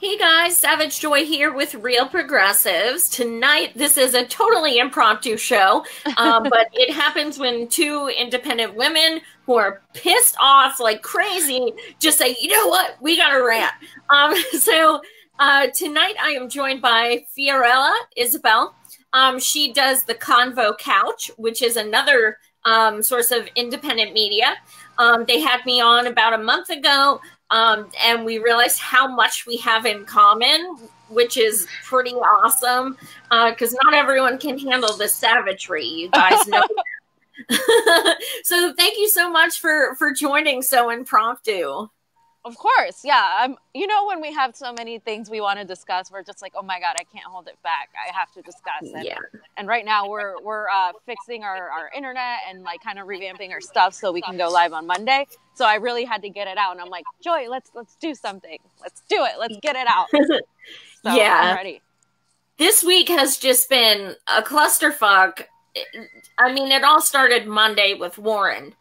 Hey guys, Savage Joy here with Real Progressives. Tonight, this is a totally impromptu show, but it happens when two independent women who are pissed off like crazy just say, you know what, we got to rant. Tonight I am joined by Fiorella Isabel. She does the Convo Couch, which is another source of independent media. They had me on about a month ago. And we realized how much we have in common, which is pretty awesome, because not everyone can handle the savagery. You guys know that. So thank you so much for joining so impromptu. Of course, yeah. You know, when we have so many things we want to discuss, we're just like, oh my God, I can't hold it back. I have to discuss it. Yeah. And right now we're fixing our internet and like kind of revamping our stuff so we can go live on Monday. So I really had to get it out, and I'm like, Joy, let's do something. Let's do it. Let's get it out. So yeah. I'm ready. This week has just been a clusterfuck. I mean, it all started Monday with Warren.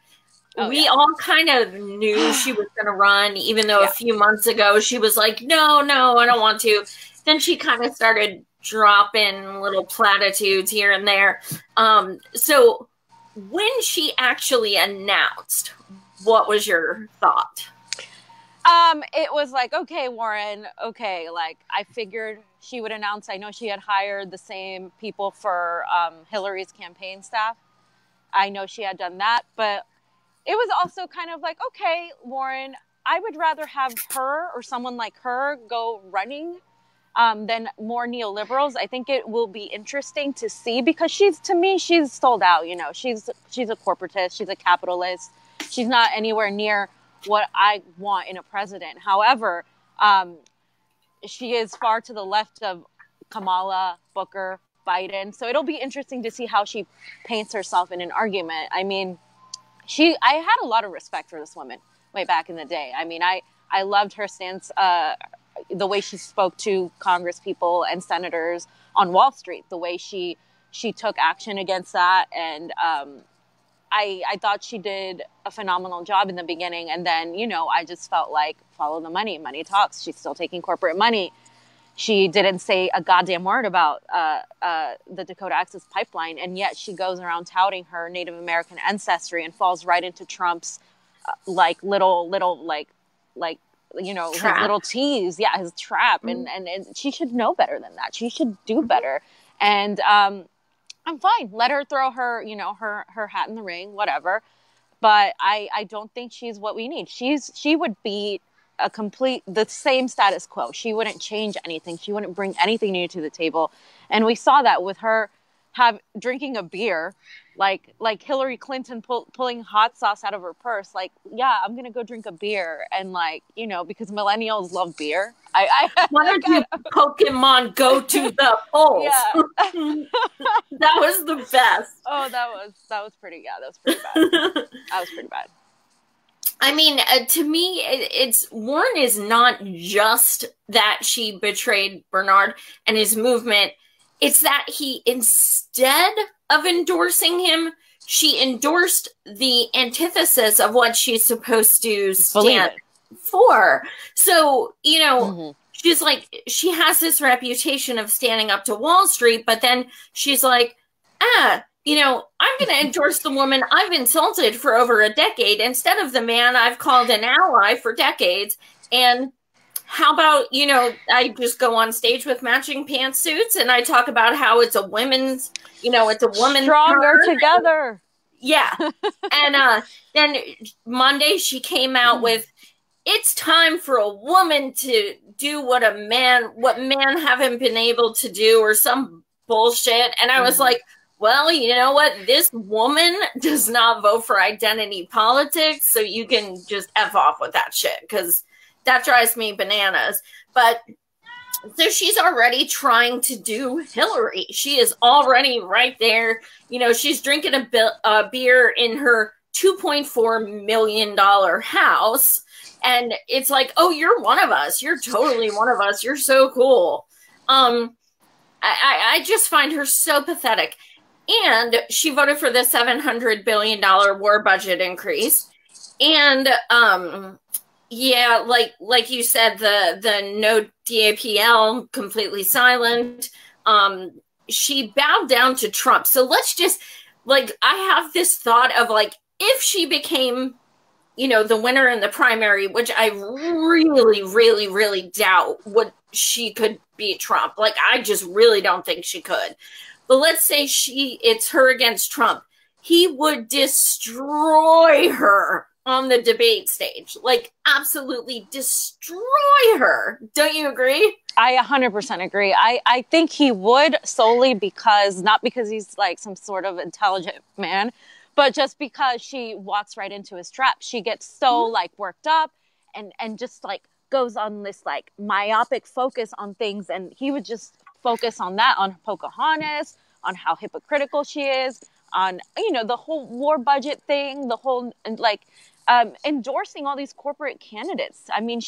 We all kind of knew she was going to run, even though a few months ago she was like, no, I don't want to. Then she kind of started dropping little platitudes here and there. So when she actually announced, what was your thought? It was like, okay, Warren, okay. Like, I figured she would announce. I know she had hired the same people for Hillary's campaign staff. I know she had done that, but it was also kind of like, okay, Warren, I would rather have her or someone like her go running than more neoliberals. I think it will be interesting to see, because to me, she's sold out. You know, she's a corporatist. She's a capitalist. She's not anywhere near what I want in a president. However, she is far to the left of Kamala, Booker, Biden. So it'll be interesting to see how she paints herself in an argument. I mean, I had a lot of respect for this woman way back in the day. I mean, I loved her stance, the way she spoke to Congress people and senators on Wall Street, the way she took action against that. And I thought she did a phenomenal job in the beginning. And then, you know, I just felt like, follow the money. Money talks. She's still taking corporate money. She didn't say a goddamn word about the Dakota Access Pipeline, and yet she goes around touting her Native American ancestry and falls right into Trump's little you know, his little tease, his trap, and she should know better than that. She should do better, and I'm fine. Let her throw her, you know, her hat in the ring, whatever. But I don't think she's what we need. She would be the same status quo. She wouldn't change anything. She wouldn't bring anything new to the table. And we saw that with her drinking a beer, like Hillary Clinton pulling hot sauce out of her purse. Like, yeah, I'm going to go drink a beer. And like, you know, because millennials love beer. Why don't you Pokemon go to the polls? Yeah. That was the best. Oh, that was pretty, that was pretty bad. That was pretty bad. I mean, to me, Warren is not just that she betrayed Bernard and his movement. It's that instead of endorsing him, she endorsed the antithesis of what she's supposed to stand for. So, you know, she's like, she has this reputation of standing up to Wall Street, but then she's like, you know, I'm going to endorse the woman I've insulted for over a decade instead of the man I've called an ally for decades. And how about, you know, I just go on stage with matching pantsuits and I talk about how it's a women's, you know, it's a woman's stronger together. Yeah. And then Monday she came out with, it's time for a woman to do what men haven't been able to do, or some bullshit. And I was like, well, you know what? This woman does not vote for identity politics, so you can just F off with that shit, because that drives me bananas. But so she's already trying to do Hillary. She is already right there. You know, she's drinking a beer in her $2.4 million house. And it's like, oh, you're one of us. You're totally one of us. You're so cool. I just find her so pathetic. And she voted for the $700 billion war budget increase. And Yeah, like you said, the no DAPL, completely silent. She bowed down to Trump. So let's just, like, I have this thought of, like, if she became, the winner in the primary, which I really, really, really doubt she could beat Trump. Like, I just really don't think she could. But let's say it's her against Trump. He would destroy her on the debate stage. Like, absolutely destroy her. Don't you agree? I 100% agree. I think he would, solely because, not because he's like some sort of intelligent man, but just because she walks right into his trap. She gets so like worked up and just like goes on this like myopic focus on things. And he would just focus on that, on Pocahontas, on how hypocritical she is, on, the whole war budget thing, the whole like endorsing all these corporate candidates. I mean,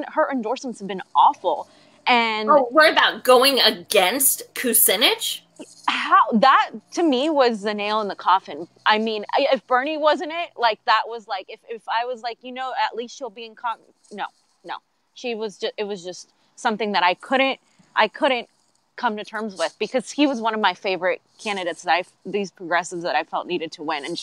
her endorsements have been awful. And what about going against Kucinich? How that to me was the nail in the coffin. I mean, if Bernie wasn't it, like that was like if I was like, at least she'll be in no. She was it was just something that I couldn't come to terms with, because he was one of my favorite candidates these progressives that I felt needed to win. And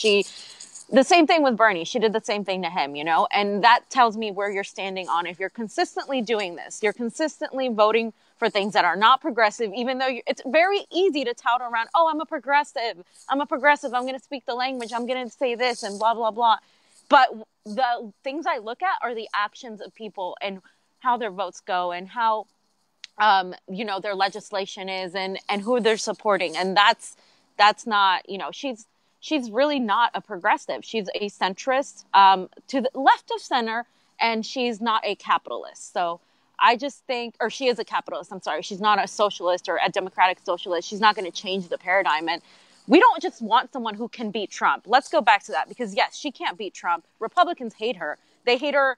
the same thing with Bernie. She did the same thing to him, and that tells me where you're standing on. If you're consistently doing this, you're consistently voting for things that are not progressive, even though it's very easy to tout around, oh, I'm a progressive, I'm going to speak the language, I'm going to say this and blah, blah, blah. But the things I look at are the actions of people and how their votes go and how, their legislation is and who they're supporting. And that's not, she's really not a progressive. She's a centrist to the left of center, and she's not a capitalist. So I just think, or she is a capitalist, I'm sorry. She's not a socialist or a democratic socialist. She's not going to change the paradigm. And we don't just want someone who can beat Trump. Let's go back to that, because yes, she can't beat Trump. Republicans hate her. They hate her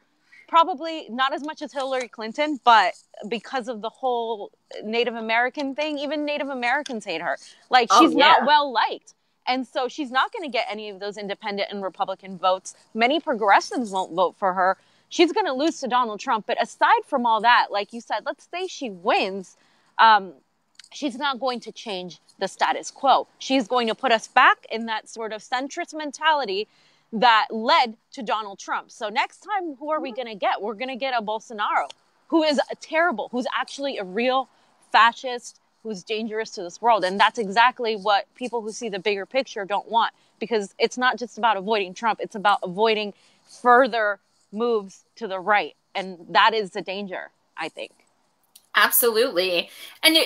probably not as much as Hillary Clinton, but because of the whole Native American thing, even Native Americans hate her. Like, she's not well liked. And so she's not going to get any of those independent and Republican votes. Many progressives won't vote for her. She's going to lose to Donald Trump. But aside from all that, like you said, let's say she wins, she's not going to change the status quo. She's going to put us back in that sort of centrist mentality that led to Donald Trump. So next time, who are we going to get? We're going to get a Bolsonaro, who is terrible, who's actually a real fascist, who's dangerous to this world. And that's exactly what people who see the bigger picture don't want, because it's not just about avoiding Trump. It's about avoiding further moves to the right. And that is the danger, I think. Absolutely. And,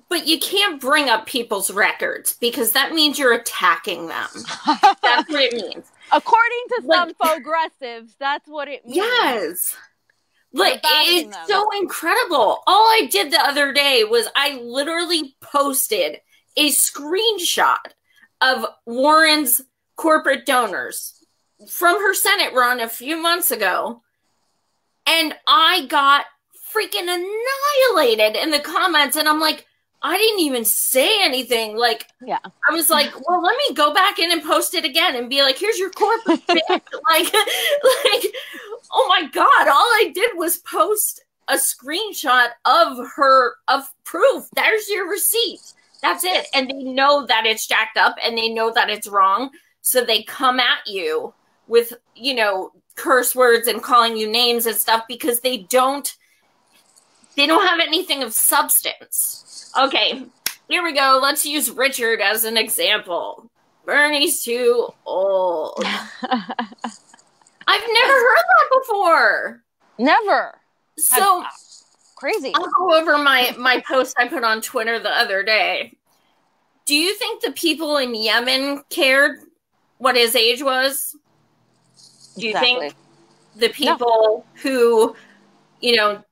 but you can't bring up people's records, because that means you're attacking them. That's what it means. According to some progressives, that's what it means. Yes. Like, it's so incredible. All I did the other day was I literally posted a screenshot of Warren's corporate donors from her Senate run a few months ago, and I got freaking annihilated in the comments. And I'm like, I didn't even say anything. Like, yeah. I was like, well, let me go back in and post it again and be like, here's your corporate bitch. like, oh my God, all I did was post a screenshot of proof. There's your receipt. That's it. And they know that it's jacked up and they know that it's wrong. So they come at you with, curse words and calling you names and stuff, because they don't have anything of substance. Okay, here we go. Let's use Richard as an example. Bernie's too old. I've never heard that before. Never. So crazy. I'll go over my post I put on Twitter the other day. Do you think the people in Yemen cared what his age was? Do you think the people who,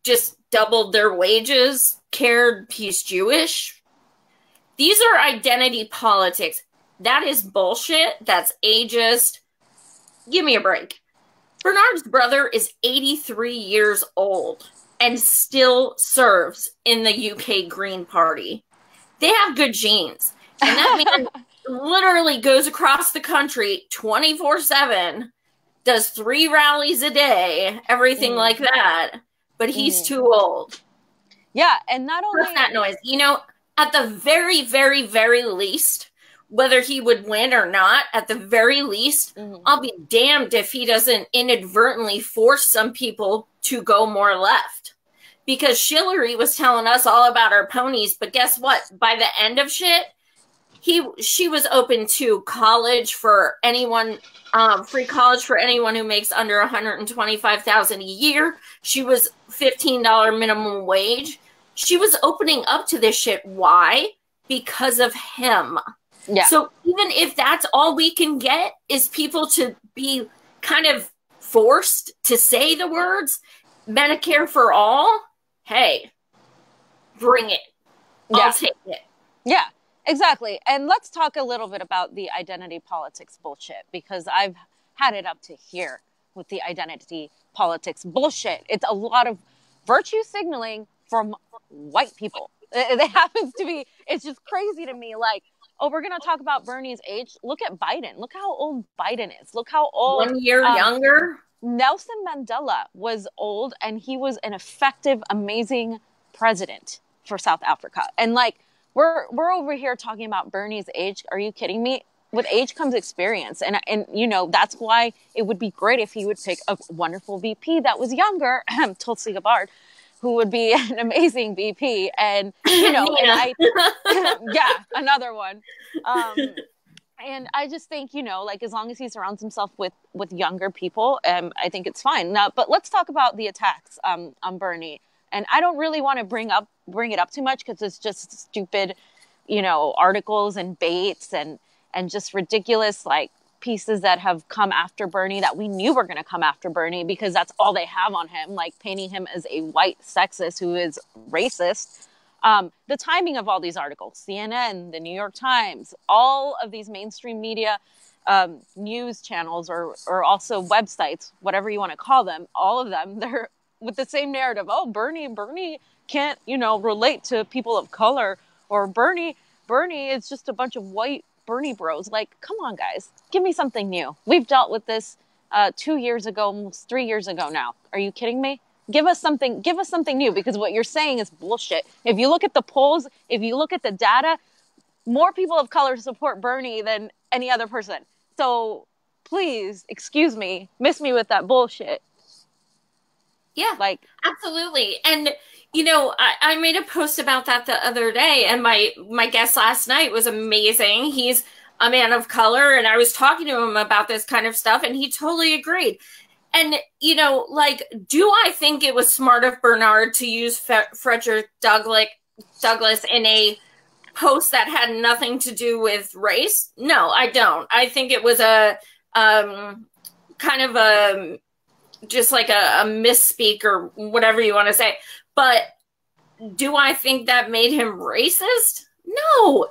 just doubled their wages cared he's Jewish? These are identity politics. That is bullshit. That's ageist. Give me a break. Bernard's brother is 83 years old and still serves in the UK Green Party. They have good genes. And that man literally goes across the country 24/7, does 3 rallies a day, everything like that, but he's too old. Yeah, and not only... What's that noise? You know, at the very, very, very least, whether he would win or not, at the very least, I'll be damned if he doesn't inadvertently force some people to go more left. Because Hillary was telling us all about our ponies, but guess what? By the end of shit, she was open to college for anyone, free college for anyone who makes under $125,000 a year. She was $15 minimum wage. She was opening up to this shit. Why? Because of him. Yeah. So even if that's all we can get is people to be kind of forced to say the words Medicare for all, hey, bring it. I'll take it. Yeah, exactly. And let's talk a little bit about the identity politics bullshit, because I've had it up to here with the identity politics bullshit. It's a lot of virtue signaling from white people. It happens to be, it's just crazy to me. Like, oh, we're going to talk about Bernie's age. Look at Biden. Look how old Biden is. Look how old. 1 year younger. Nelson Mandela was old, and he was an effective, amazing president for South Africa. And like, we're over here talking about Bernie's age. Are you kidding me? With age comes experience. And you know, that's why it would be great if he would pick a wonderful VP that was younger, Tulsi Gabbard, who would be an amazing VP. And, you know, and yeah, another one. And I just think, you know, like, as long as he surrounds himself with younger people, I think it's fine. Now, but let's talk about the attacks on Bernie. And I don't really want to bring it up too much, because it's just stupid, you know, articles and baits and just ridiculous, like, pieces that have come after Bernie that we knew were going to come after Bernie, because that's all they have on him, like painting him as a white sexist who is racist. The timing of all these articles, CNN, the New York Times, all of these mainstream media news channels or also websites, whatever you want to call them, all of them, they're with the same narrative. Oh, Bernie can't, you know, relate to people of color, or Bernie is just a bunch of white Bernie bros. Like, come on, guys, give me something new. We've dealt with this 2 years ago, almost 3 years ago now. Are you kidding me? Give us something new, because what you're saying is bullshit. If you look at the polls, if you look at the data, more people of color support Bernie than any other person. So please, excuse me, miss me with that bullshit. Yeah, like, absolutely. And, you know, I made a post about that the other day, and my guest last night was amazing. He's a man of color, and I was talking to him about this kind of stuff, and he totally agreed. And, you know, like, do I think it was smart of Bernard to use Frederick Douglass in a post that had nothing to do with race? No, I don't. I think it was a kind of a just like a misspeak or whatever you want to say. But do I think that made him racist? No.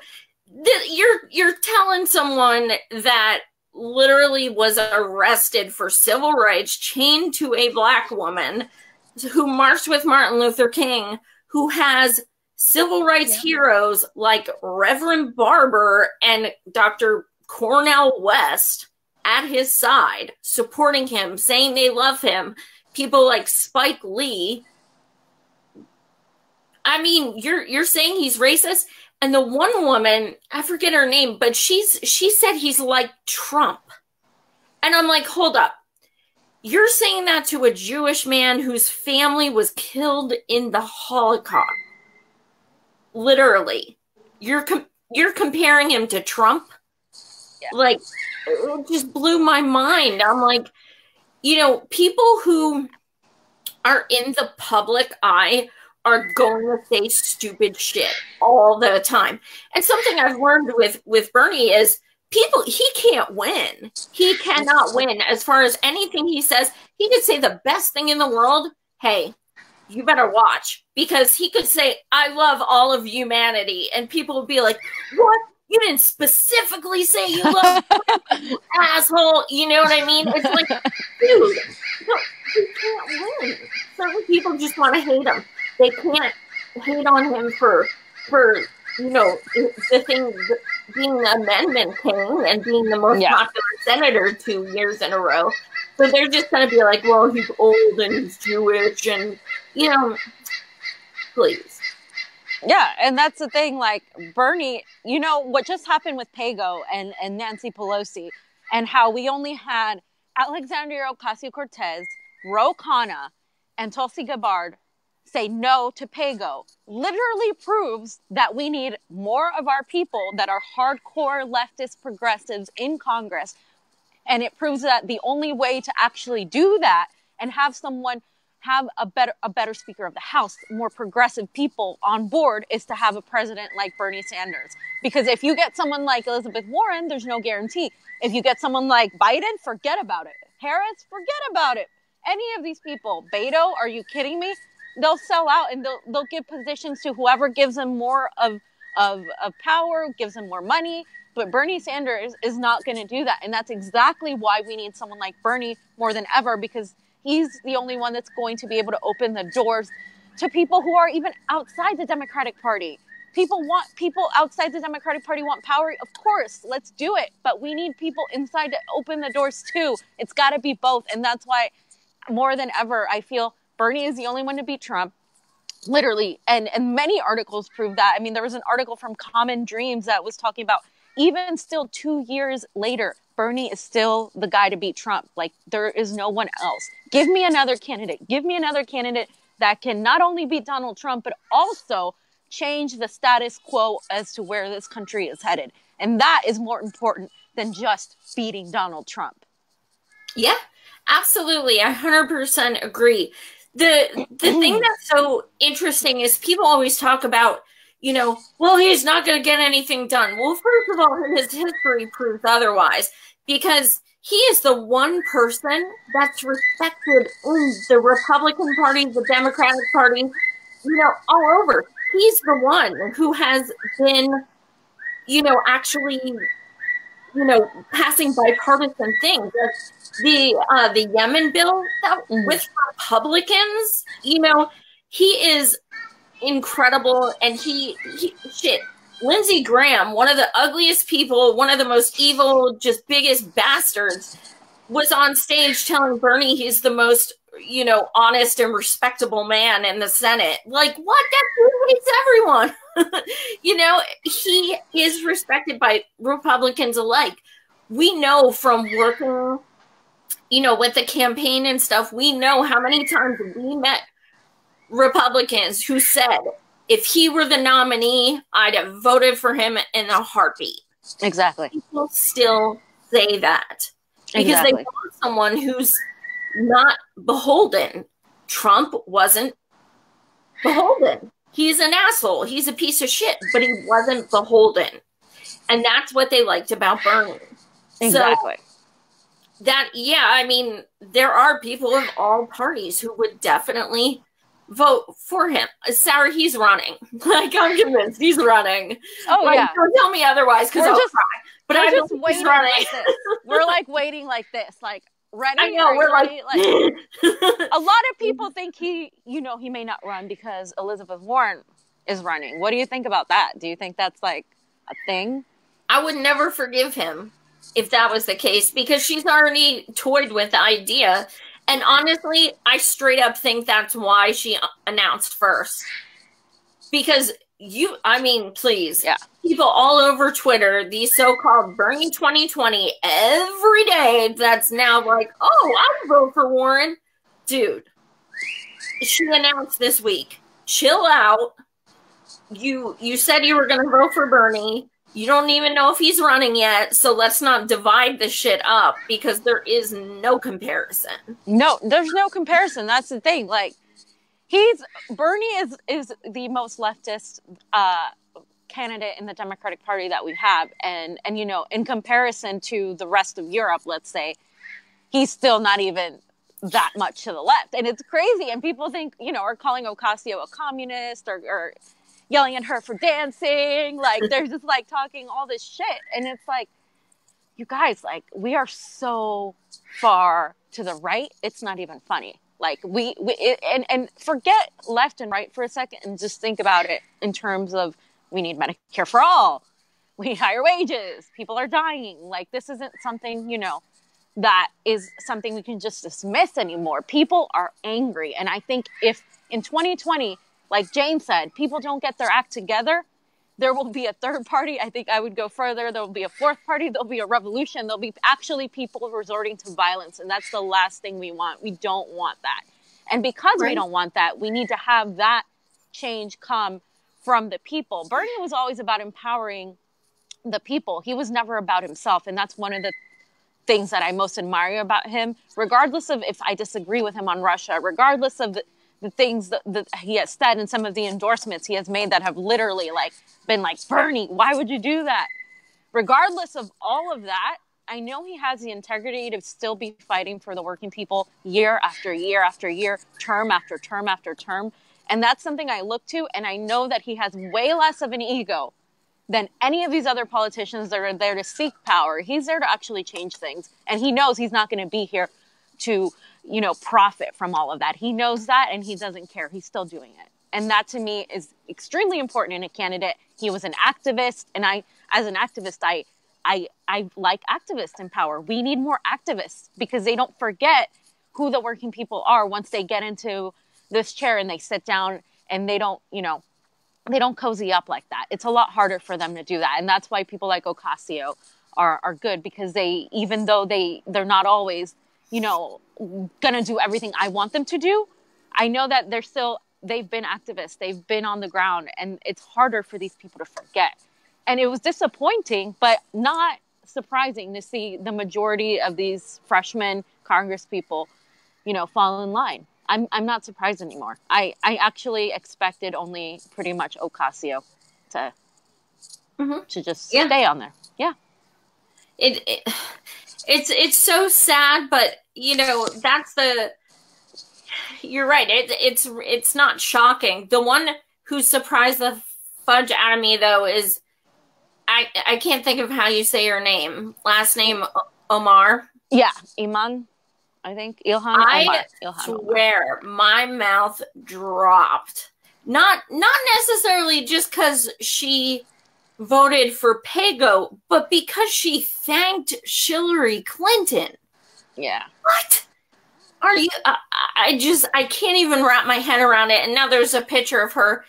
You're telling someone that literally was arrested for civil rights, chained to a black woman who marched with Martin Luther King, who has civil rights heroes like Reverend Barber and Dr. Cornel West at his side, supporting him, saying they love him. People like Spike Lee. I mean, you're saying he's racist? And the one woman, I forget her name, but she said he's like Trump. And I'm like, hold up. You're saying that to a Jewish man whose family was killed in the Holocaust. Literally. You're comparing him to Trump? Yeah. Like, it just blew my mind. I'm like, you know, people who are in the public eye are going to say stupid shit all the time. And something I've learned with Bernie is he can't win. He cannot win. As far as anything he says, he could say the best thing in the world. Hey, you better watch, because he could say, I love all of humanity. And people would be like, what? You didn't specifically say you love you asshole. You know what I mean? It's like, dude, no, he can't win. Certain people just want to hate him. They can't hate on him for you know, the thing being the amendment king and being the most popular senator 2 years in a row. So they're just going to be like, well, he's old and he's Jewish and, you know, please. Yeah, and that's the thing, like, Bernie, you know, what just happened with PayGo and Nancy Pelosi, and how we only had Alexandria Ocasio-Cortez, Ro Khanna, and Tulsi Gabbard say no to PayGo, literally proves that we need more of our people that are hardcore leftist progressives in Congress. And it proves that the only way to actually do that and have someone have a better Speaker of the House, more progressive people on board, is to have a president like Bernie Sanders. Because if you get someone like Elizabeth Warren, there's no guarantee. If you get someone like Biden, forget about it. Harris, forget about it. Any of these people, Beto, are you kidding me? They'll sell out and they'll give positions to whoever gives them more of power, gives them more money. But Bernie Sanders is not going to do that. And that's exactly why we need someone like Bernie more than ever, because he's the only one that's going to be able to open the doors to people who are even outside the Democratic Party. People outside the Democratic Party want power. Of course, let's do it. But we need people inside to open the doors too. It's got to be both. And that's why more than ever, I feel Bernie is the only one to beat Trump. Literally. And many articles prove that. I mean, there was an article from Common Dreams that was talking about even still 2 years later, Bernie is still the guy to beat Trump. Like, there is no one else. Give me another candidate. Give me another candidate that can not only beat Donald Trump, but also change the status quo as to where this country is headed. And that is more important than just beating Donald Trump. Yeah, absolutely. I 100% agree. The thing that's so interesting is people always talk about, you know, well, he's not going to get anything done. Well, first of all, his history proves otherwise, because he is the one person that's respected in the Republican Party, the Democratic Party, you know, all over. He's the one who has been, you know, actually, you know, passing bipartisan things. The Yemen bill that with Republicans, you know, he is incredible. And shit, Lindsey Graham, one of the ugliest people, one of the most evil, just biggest bastards, was on stage telling Bernie he's the most, you know, honest and respectable man in the Senate. Like, what? That hates everyone. You know, he is respected by Republicans alike. We know from working, you know, with the campaign and stuff, we know how many times we met Republicans who said, if he were the nominee, I'd have voted for him in a heartbeat. Exactly. People still say that because they want someone who's not beholden. Trump wasn't beholden. He's an asshole. He's a piece of shit, but he wasn't beholden. And that's what they liked about Bernie. Exactly. So that, yeah, I mean, there are people of all parties who would definitely vote for him. Sarah, he's running. Like, I'm convinced he's running. Oh, like, yeah. Don't tell me otherwise, because I'll cry. But we're I just don't waiting like this. We're like waiting like this. Like, ready? I know, we're like a lot of people think he may not run because Elizabeth Warren is running. What do you think about that? Do you think that's like a thing? I would never forgive him if that was the case, because she's already toyed with the idea. And honestly, I straight up think that's why she announced first. Because please, yeah. People all over Twitter, these so-called Bernie 2020, every day, that's now like, oh, I'll vote for Warren. Dude, she announced this week, chill out. You said you were going to vote for Bernie. You don't even know if he's running yet, so let's not divide the shit up, because there is no comparison. No, there's no comparison. That's the thing. Like, Bernie is the most leftist candidate in the Democratic Party that we have, and you know, in comparison to the rest of Europe, let's say, he's still not even that much to the left, and it's crazy. And people think, you know, are calling Ocasio a communist or yelling at her for dancing. Like, they're just like talking all this shit. And it's like, you guys, like, we are so far to the right. It's not even funny. Like, and forget left and right for a second and just think about it in terms of, we need Medicare for all. We need higher wages. People are dying. Like, this isn't something, you know, that is something we can just dismiss anymore. People are angry. And I think if in 2020, like Jane said, people don't get their act together, there will be a third party. I think I would go further. There will be a fourth party. There'll be a revolution. There'll be actually people resorting to violence. And that's the last thing we want. We don't want that. And because we don't want that, we need to have that change come from the people. Bernie was always about empowering the people. He was never about himself. And that's one of the things that I most admire about him, regardless of if I disagree with him on Russia, regardless of the things that he has said and some of the endorsements he has made that have literally like been like, Bernie, why would you do that? Regardless of all of that, I know he has the integrity to still be fighting for the working people year after year after year, term after term after term. And that's something I look to. And I know that he has way less of an ego than any of these other politicians that are there to seek power. He's there to actually change things. And he knows he's not going to be here to, you know, profit from all of that. He knows that and he doesn't care. He's still doing it. And that to me is extremely important in a candidate. He was an activist. And as an activist, I like activists in power. We need more activists because they don't forget who the working people are once they get into this chair and they sit down and they don't, you know, they don't cozy up like that. It's a lot harder for them to do that. And that's why people like Ocasio are good, because they, even though they're not always, you know, going to do everything I want them to do, I know that they've been activists. They've been on the ground, and it's harder for these people to forget. And it was disappointing, but not surprising to see the majority of these freshman Congress people, you know, fall in line. I'm not surprised anymore. I actually expected only pretty much Ocasio to just stay on there. Yeah. It's so sad, but you know, you're right. It's not shocking. The one who surprised the fudge out of me though is I can't think of how you say her name. Last name Omar. Yeah, Iman. I think Ilhan Omar. Swear my mouth dropped. Not necessarily just because she voted for PayGo, but because she thanked Hillary Clinton. Yeah. What? Are you? I can't even wrap my head around it. And now there's a picture of her,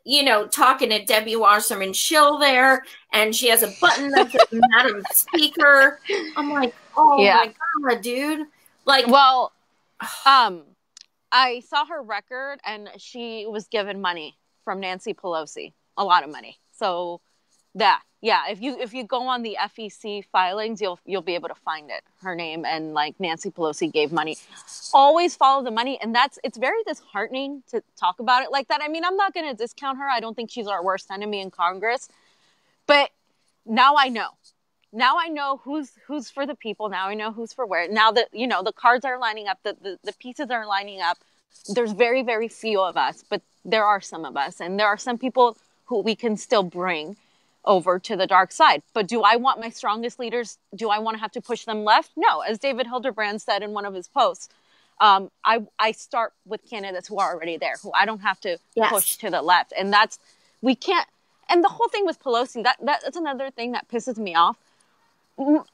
you know, talking to Debbie Wasserman Schill there, and she has a button that says Madam Speaker. I'm like, oh my God, dude. Like, well, I saw her record, and she was given money from Nancy Pelosi, a lot of money. So yeah, if you go on the FEC filings, you'll be able to find it. Her name, and like Nancy Pelosi gave money. Always follow the money, and it's very disheartening to talk about it like that. I mean, I'm not going to discount her. I don't think she's our worst enemy in Congress, but now I know. Now I know who's for the people. Now I know who's for where. Now that, you know, the cards are lining up, the pieces are lining up. There's very, very few of us, but there are some of us. And there are some people who we can still bring over to the dark side. But do I want my strongest leaders? Do I want to have to push them left? No. As David Hildebrand said in one of his posts, I start with candidates who are already there, who I don't have to push to the left. And we can't. And the whole thing with Pelosi, that's another thing that pisses me off.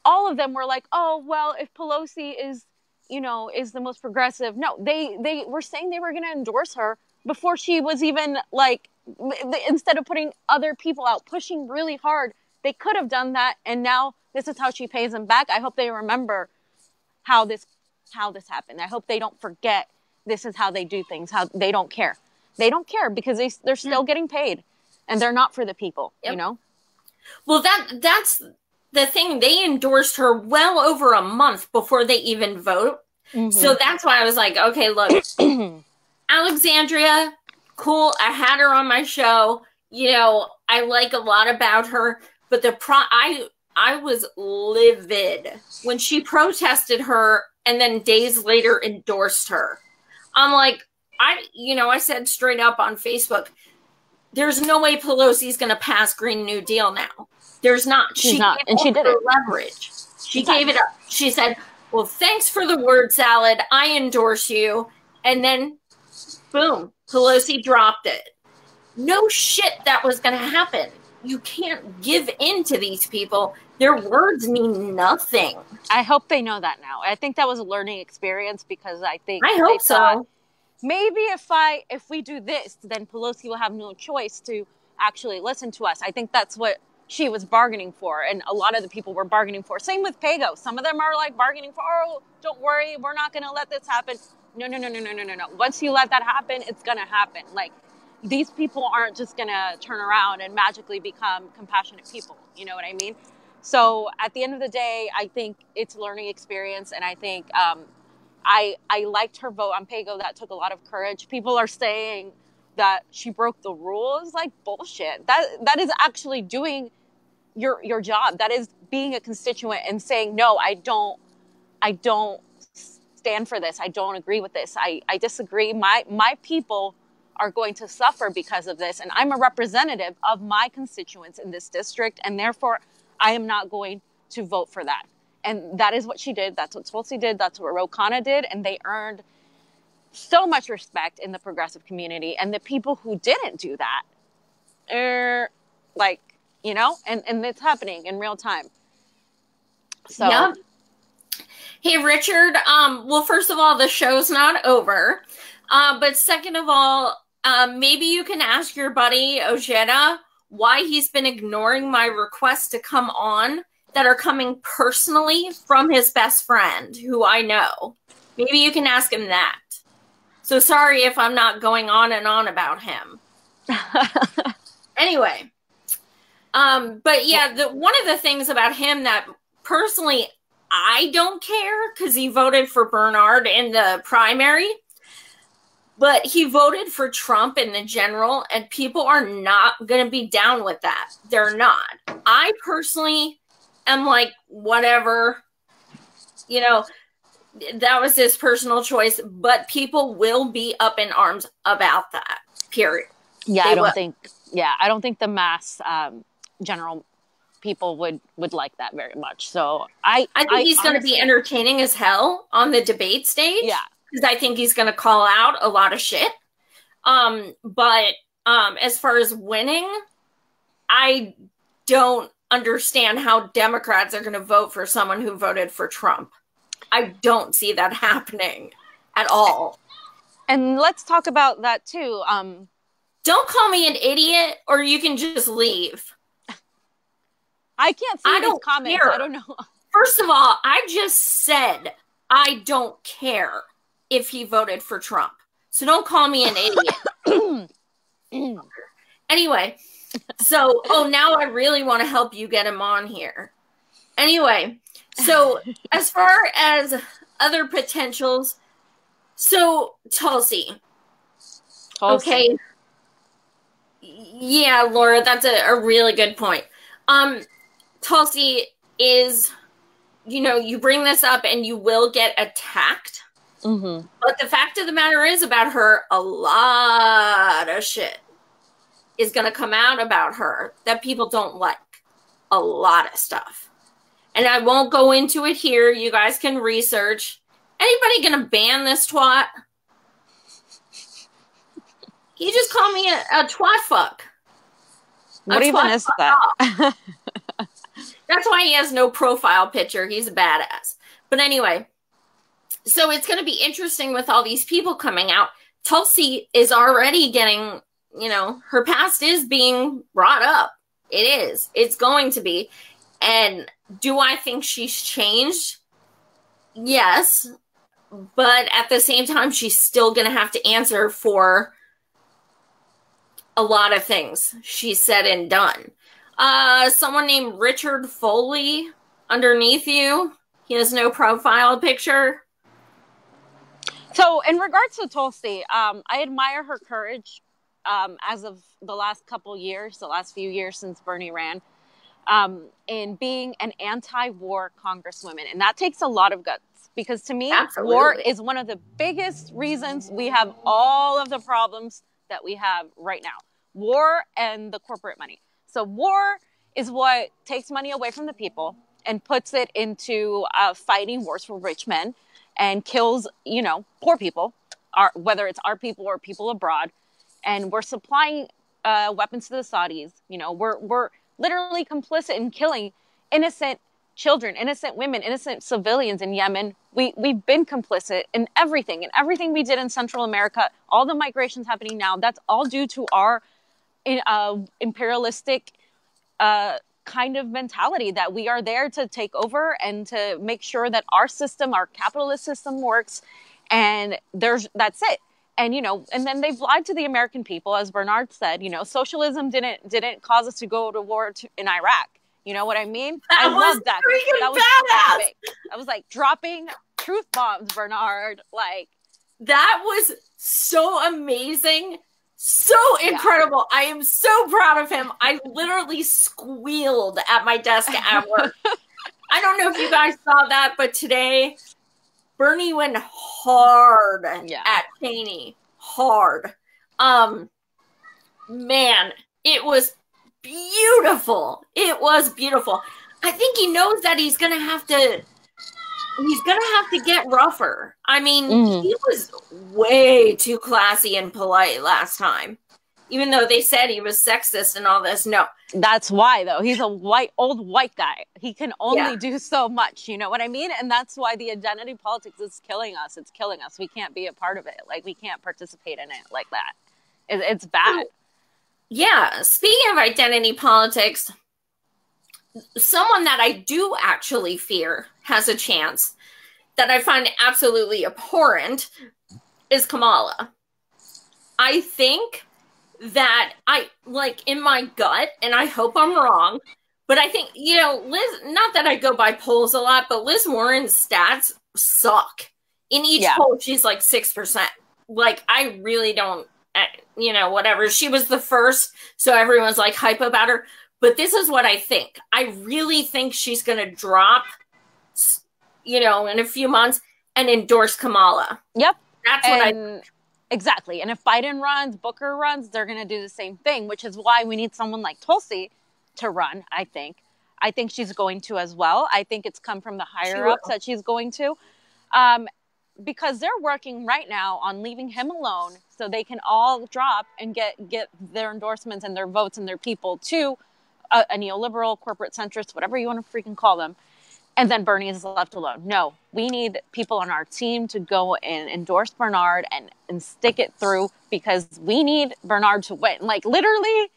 All of them were like, oh, well, if Pelosi is the most progressive. No, they were saying they were going to endorse her before she was even like, instead of putting other people out, pushing really hard, they could have done that. And now this is how she pays them back. I hope they remember how this happened. I hope they don't forget this is how they do things, how they don't care. They don't care because they're still getting paid, and they're not for the people, you know? Well, that's the thing. They endorsed her well over a month before they even vote. Mm-hmm. So that's why I was like, okay, look, Alexandria, cool. I had her on my show. You know, I like a lot about her, but I was livid when she protested her and then days later endorsed her. I'm like, I said straight up on Facebook, there's no way Pelosi's going to pass Green New Deal now. There's not. She's not. And she did it. Leverage. She gave it up. She said, well, thanks for the word salad. I endorse you. And then, boom, Pelosi dropped it. No shit that was going to happen. you can't give in to these people. Their words mean nothing. I hope they know that now. I think that was a learning experience, because I think I hope so. Maybe if we do this, then Pelosi will have no choice to actually listen to us. I think that's what she was bargaining for, and a lot of the people were bargaining for. Same with PayGo. Some of them are like bargaining for, oh, don't worry, we're not going to let this happen. No. Once you let that happen, it's going to happen. Like, these people aren't just going to turn around and magically become compassionate people. You know what I mean? So at the end of the day, I think it's a learning experience, and I think I liked her vote on PayGo. That took a lot of courage. People are saying that she broke the rules. Like, bullshit. That is actually doing your job. That is being a constituent and saying, no, I don't stand for this. I don't agree with this. I disagree. My people are going to suffer because of this, and I'm a representative of my constituents in this district, and therefore I am not going to vote for that. And that is what she did. That's what Tulsi did. That's what Ro Khanna did. And they earned so much respect in the progressive community. And the people who didn't do that, and it's happening in real time. So, yeah. Hey, Richard. Well, first of all, the show's not over. But second of all, maybe you can ask your buddy Ojeda why he's been ignoring my requests to come on that are coming personally from his best friend, who I know. Maybe you can ask him that. So sorry if I'm not going on and on about him. Anyway. But yeah, one of the things about him that personally I don't care, because he voted for Bernard in the primary, but he voted for Trump in the general, and people are not going to be down with that. They're not. I personally am like, whatever, that was his personal choice, but people will be up in arms about that, period. Yeah, I don't think the mass general people would like that very much. So I think he's going to be entertaining as hell on the debate stage. Yeah. Because I think he's going to call out a lot of shit. But as far as winning, I don't understand how Democrats are going to vote for someone who voted for Trump. I don't see that happening at all. And let's talk about that too. Don't call me an idiot, or you can just leave. I can't see these comments. Care. I don't know. First of all, I just said I don't care if he voted for Trump. So don't call me an idiot. Anyway, so, now I really want to help you get him on here. Anyway, so as far as other potentials, so Tulsi. Okay. Yeah, Laura, that's a really good point. Tulsi is, you bring this up and you will get attacked. Mm-hmm. But the fact of the matter is about her, a lot of shit is going to come out about her that people don't like. A lot of stuff. And I won't go into it here. You guys can research. Anybody going to ban this twat? He just called me a twat fuck. What even is that? That's why he has no profile picture. He's a badass. But anyway, so it's going to be interesting with all these people coming out. Tulsi is already getting, her past is being brought up. It is. It's going to be. And do I think she's changed? Yes. But at the same time, she's still going to have to answer for a lot of things she said and done. Someone named Richard Foley underneath you. He has no profile picture. So in regards to Tulsi, I admire her courage as of the last few years since Bernie ran, in being an anti-war congresswoman. And that takes a lot of guts, because to me, Absolutely. War is one of the biggest reasons we have all of the problems that we have right now. War and the corporate money. So war is what takes money away from the people and puts it into fighting wars for rich men and kills, poor people, whether it's our people or people abroad. And we're supplying weapons to the Saudis. We're literally complicit in killing innocent children, innocent women, innocent civilians in Yemen. We've been complicit in everything. And everything we did in Central America, all the migrations happening now, that's all due to our imperialistic kind of mentality that we are there to take over and to make sure that our system, our capitalist system works. And that's it. And, you know, and then they've lied to the American people. As Bernard said, you know, socialism didn't cause us to go to war in Iraq. You know what I mean? I love that. That was badass. I was like dropping truth bombs, Bernard. Like, that was so amazing. So incredible. Yeah. I am so proud of him. I literally squealed at my desk at work. I don't know if you guys saw that, but today Bernie went hard at Cheney. Hard. Man, it was beautiful. It was beautiful. I think he knows that he's gonna have to get rougher. I mean, he was way too classy and polite last time. Even though they said he was sexist and all this. No. That's why, though. He's a old white guy. He can only do so much. You know what I mean? And that's why the identity politics is killing us. It's killing us. We can't be a part of it. Like, we can't participate in it like that. It's bad. Yeah. Speaking of identity politics, someone that I do actually fear has a chance that I find absolutely abhorrent is Kamala. I think that in my gut, and I hope I'm wrong, but I think, you know, Liz, not that I go by polls a lot, but Liz Warren's stats suck. In each poll, she's like 6%. Like, I really don't, you know, whatever. She was the first, so everyone's like hype about her. But this is what I think. I really think she's going to drop, you know, in a few months and endorse Kamala. Yep. That's what I think. Exactly. And if Biden runs, Booker runs, they're going to do the same thing, which is why we need someone like Tulsi to run, I think. I think she's going to as well. I think it's come from the higher-ups that she's going to. Because they're working right now on leaving him alone so they can all drop and get their endorsements and their votes and their people to a neoliberal, corporate centrist, whatever you want to freaking call them. And then Bernie is left alone. No, we need people on our team to go and endorse Bernard and stick it through, because we need Bernard to win. Like, literally,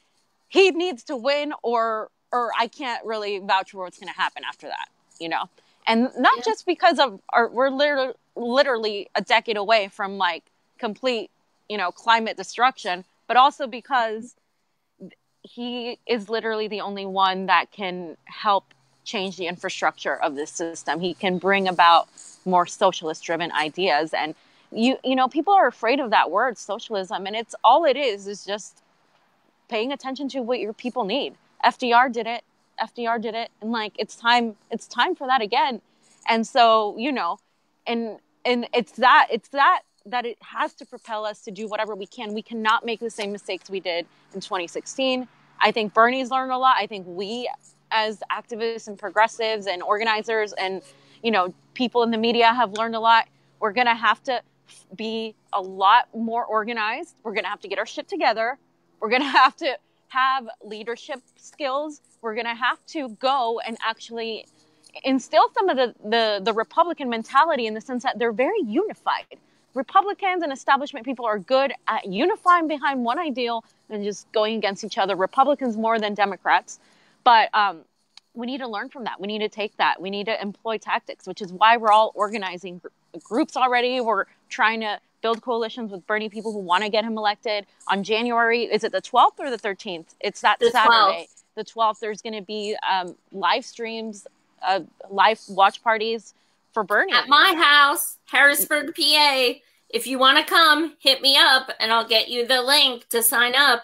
he needs to win, or I can't really vouch for what's going to happen after that, you know? And not just because we're literally a decade away from, like, complete, you know, climate destruction, but also because he is literally the only one that can help change the infrastructure of this system. He can bring about more socialist driven ideas. And you know, people are afraid of that word, socialism, and it's all it is just paying attention to what your people need. FDR did it, and like it's time for that again. And so, you know, and it's that it has to propel us to do whatever we can. We cannot make the same mistakes we did in 2016. I think Bernie's learned a lot. I think we, as activists and progressives and organizers and, you know, people in the media, have learned a lot. We're going to have to be a lot more organized. We're going to have to get our shit together. We're going to have leadership skills. We're going to have to go and actually instill some of the Republican mentality, in the sense that they're very unified. Republicans and establishment people are good at unifying behind one ideal and just going against each other. Republicans more than Democrats. But we need to learn from that. We need to take that. We need to employ tactics, which is why we're all organizing groups already. We're trying to build coalitions with Bernie people who want to get him elected. On January, is it the 12th or the 13th? It's that Saturday. 12th. The 12th, there's going to be live streams, live watch parties for Bernie. At my house, Harrisburg, PA. If you want to come, hit me up and I'll get you the link to sign up.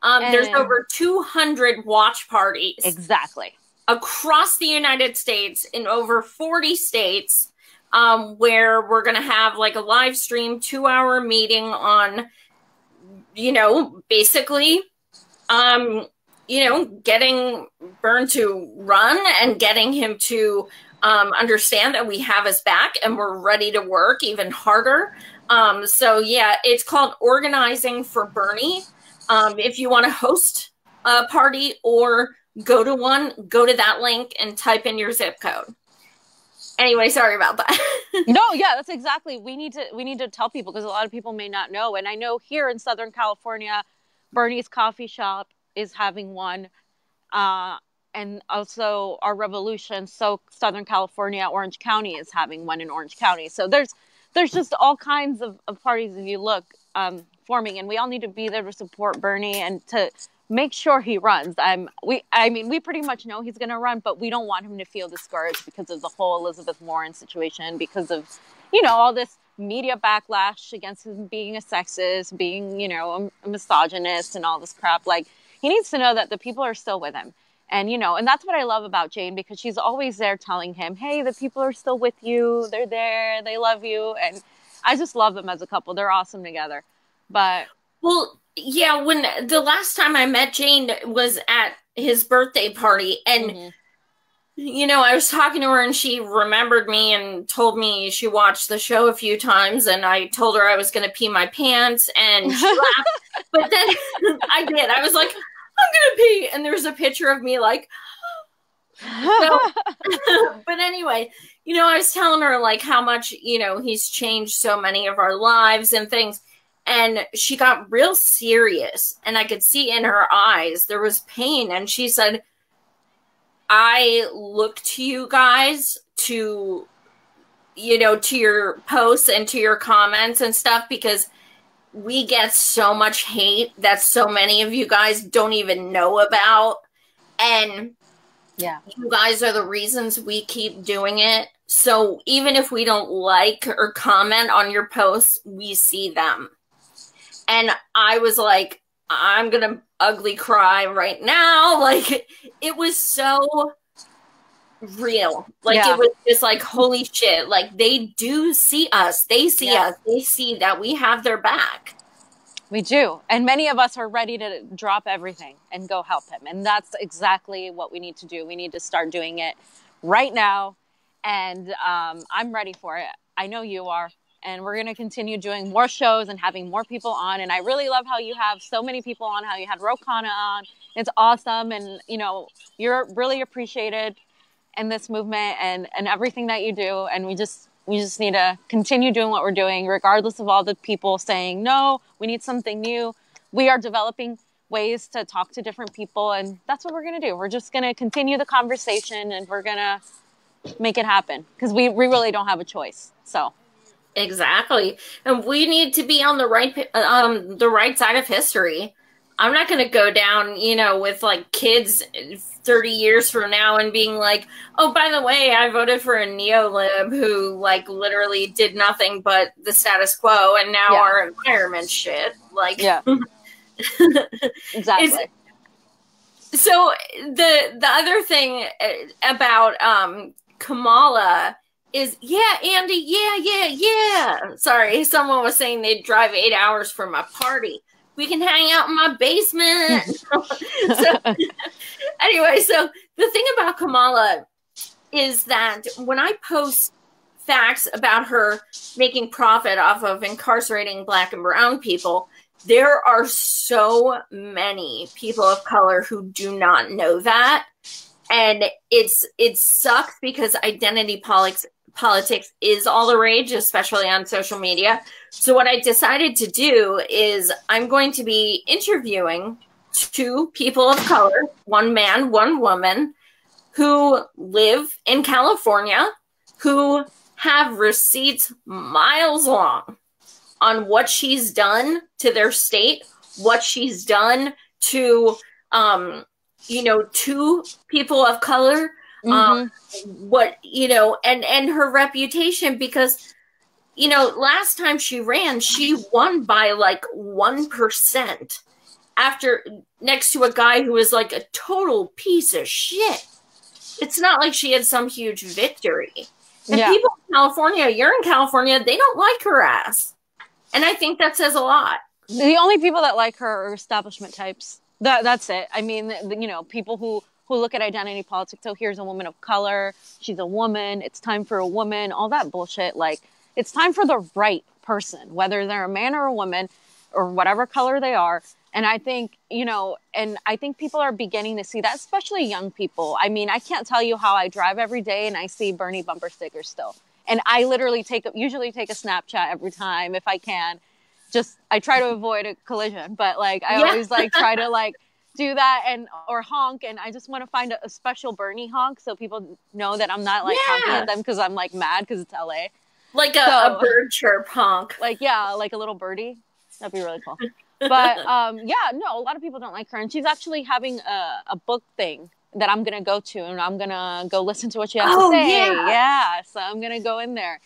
There's over 200 watch parties. Exactly. Across the United States, in over 40 states, where we're going to have like a live stream 2-hour meeting on, you know, basically, you know, getting Bern to run and getting him to understand that we have his back and we're ready to work even harder. So yeah, it's called Organizing for Bernie. If you want to host a party or go to that link and type in your zip code. Anyway, sorry about that. No, yeah, that's exactly. We need to tell people, because a lot of people may not know. And I know here in Southern California, Bernie's Coffee Shop is having one. And also our Revolution, so Southern California, Orange County is having one in Orange County. So there's just all kinds of parties, if you look, forming, and we all need to be there to support Bernie and to make sure he runs. We pretty much know he's going to run, but we don't want him to feel discouraged because of the whole Elizabeth Warren situation, because of, all this media backlash against him being a sexist, being, a misogynist and all this crap. Like, he needs to know that the people are still with him. And, and that's what I love about Jane, because she's always there telling him, hey, the people are still with you. They're there. They love you. And I just love them as a couple. They're awesome together. But well, yeah, when the last time I met Jane was at his birthday party, and I was talking to her, and she remembered me and told me she watched the show a few times, and I told her I was going to pee my pants, and she laughed. But then I did. I was like, I'm going to pee, and there's a picture of me like, so, but anyway, I was telling her like how much, he's changed so many of our lives and things. And she got real serious, and I could see in her eyes there was pain. And she said, I look to you guys to, to your posts and to your comments and stuff, because we get so much hate that so many of you guys don't even know about. And yeah, you guys are the reasons we keep doing it. So even if we don't like or comment on your posts, we see them. And I was like, I'm going to ugly cry right now. Like, it was so real. Like, It was just like, holy shit. Like, they do see us. They see us. They see that we have their back. We do. And many of us are ready to drop everything and go help him. And that's exactly what we need to do. We need to start doing it right now. And I'm ready for it. I know you are. And we're going to continue doing more shows and having more people on. And I really love how you have so many people on, how you had Rokana on. It's awesome. And, you're really appreciated in this movement and everything that you do. And we just need to continue doing what we're doing, regardless of all the people saying, no, we need something new. We are developing ways to talk to different people. And that's what we're going to do. We're just going to continue the conversation, and we're going to make it happen, because we really don't have a choice. So. Exactly. And we need to be on the right side of history. I'm not going to go down, with like kids 30 years from now and being like, oh, by the way, I voted for a neolib who like literally did nothing but the status quo, and now our environment shit. Like, exactly. So the other thing about Kamala is, Andy, yeah. Sorry, someone was saying they'd drive 8 hours for my party. We can hang out in my basement. Anyway, so the thing about Kamala is that when I post facts about her making profit off of incarcerating Black and brown people, there are so many people of color who do not know that. And it sucks, because identity politics is all the rage, especially on social media. So what I decided to do is I'm going to be interviewing 2 people of color, 1 man, 1 woman, who live in California, who have receipts miles long on what she's done to their state, what she's done to, to people of color, what, and her reputation, because, last time she ran, she won by like 1% next to a guy who was like a total piece of shit. It's not like she had some huge victory. And people in California, you're in California, they don't like her ass. And I think that says a lot. The only people that like her are establishment types. That's it. I mean, people who look at identity politics. So here's a woman of color. She's a woman. It's time for a woman. All that bullshit. Like, it's time for the right person, whether they're a man or a woman or whatever color they are. And I think, and I think people are beginning to see that, especially young people. I mean, I can't tell you how I drive every day and I see Bernie bumper stickers still. And I literally usually take a Snapchat every time if I can. I try to avoid a collision, but like, I always like try to like do that or honk. And I just want to find a special Bernie honk so people know that I'm not like honking at them because I'm like mad because it's LA. Like a bird chirp honk. Like, yeah, like a little birdie. That'd be really cool. But a lot of people don't like her. And she's actually having a book thing that I'm going to go to. And I'm going to go listen to what she has to say. Yeah. So I'm going to go in there.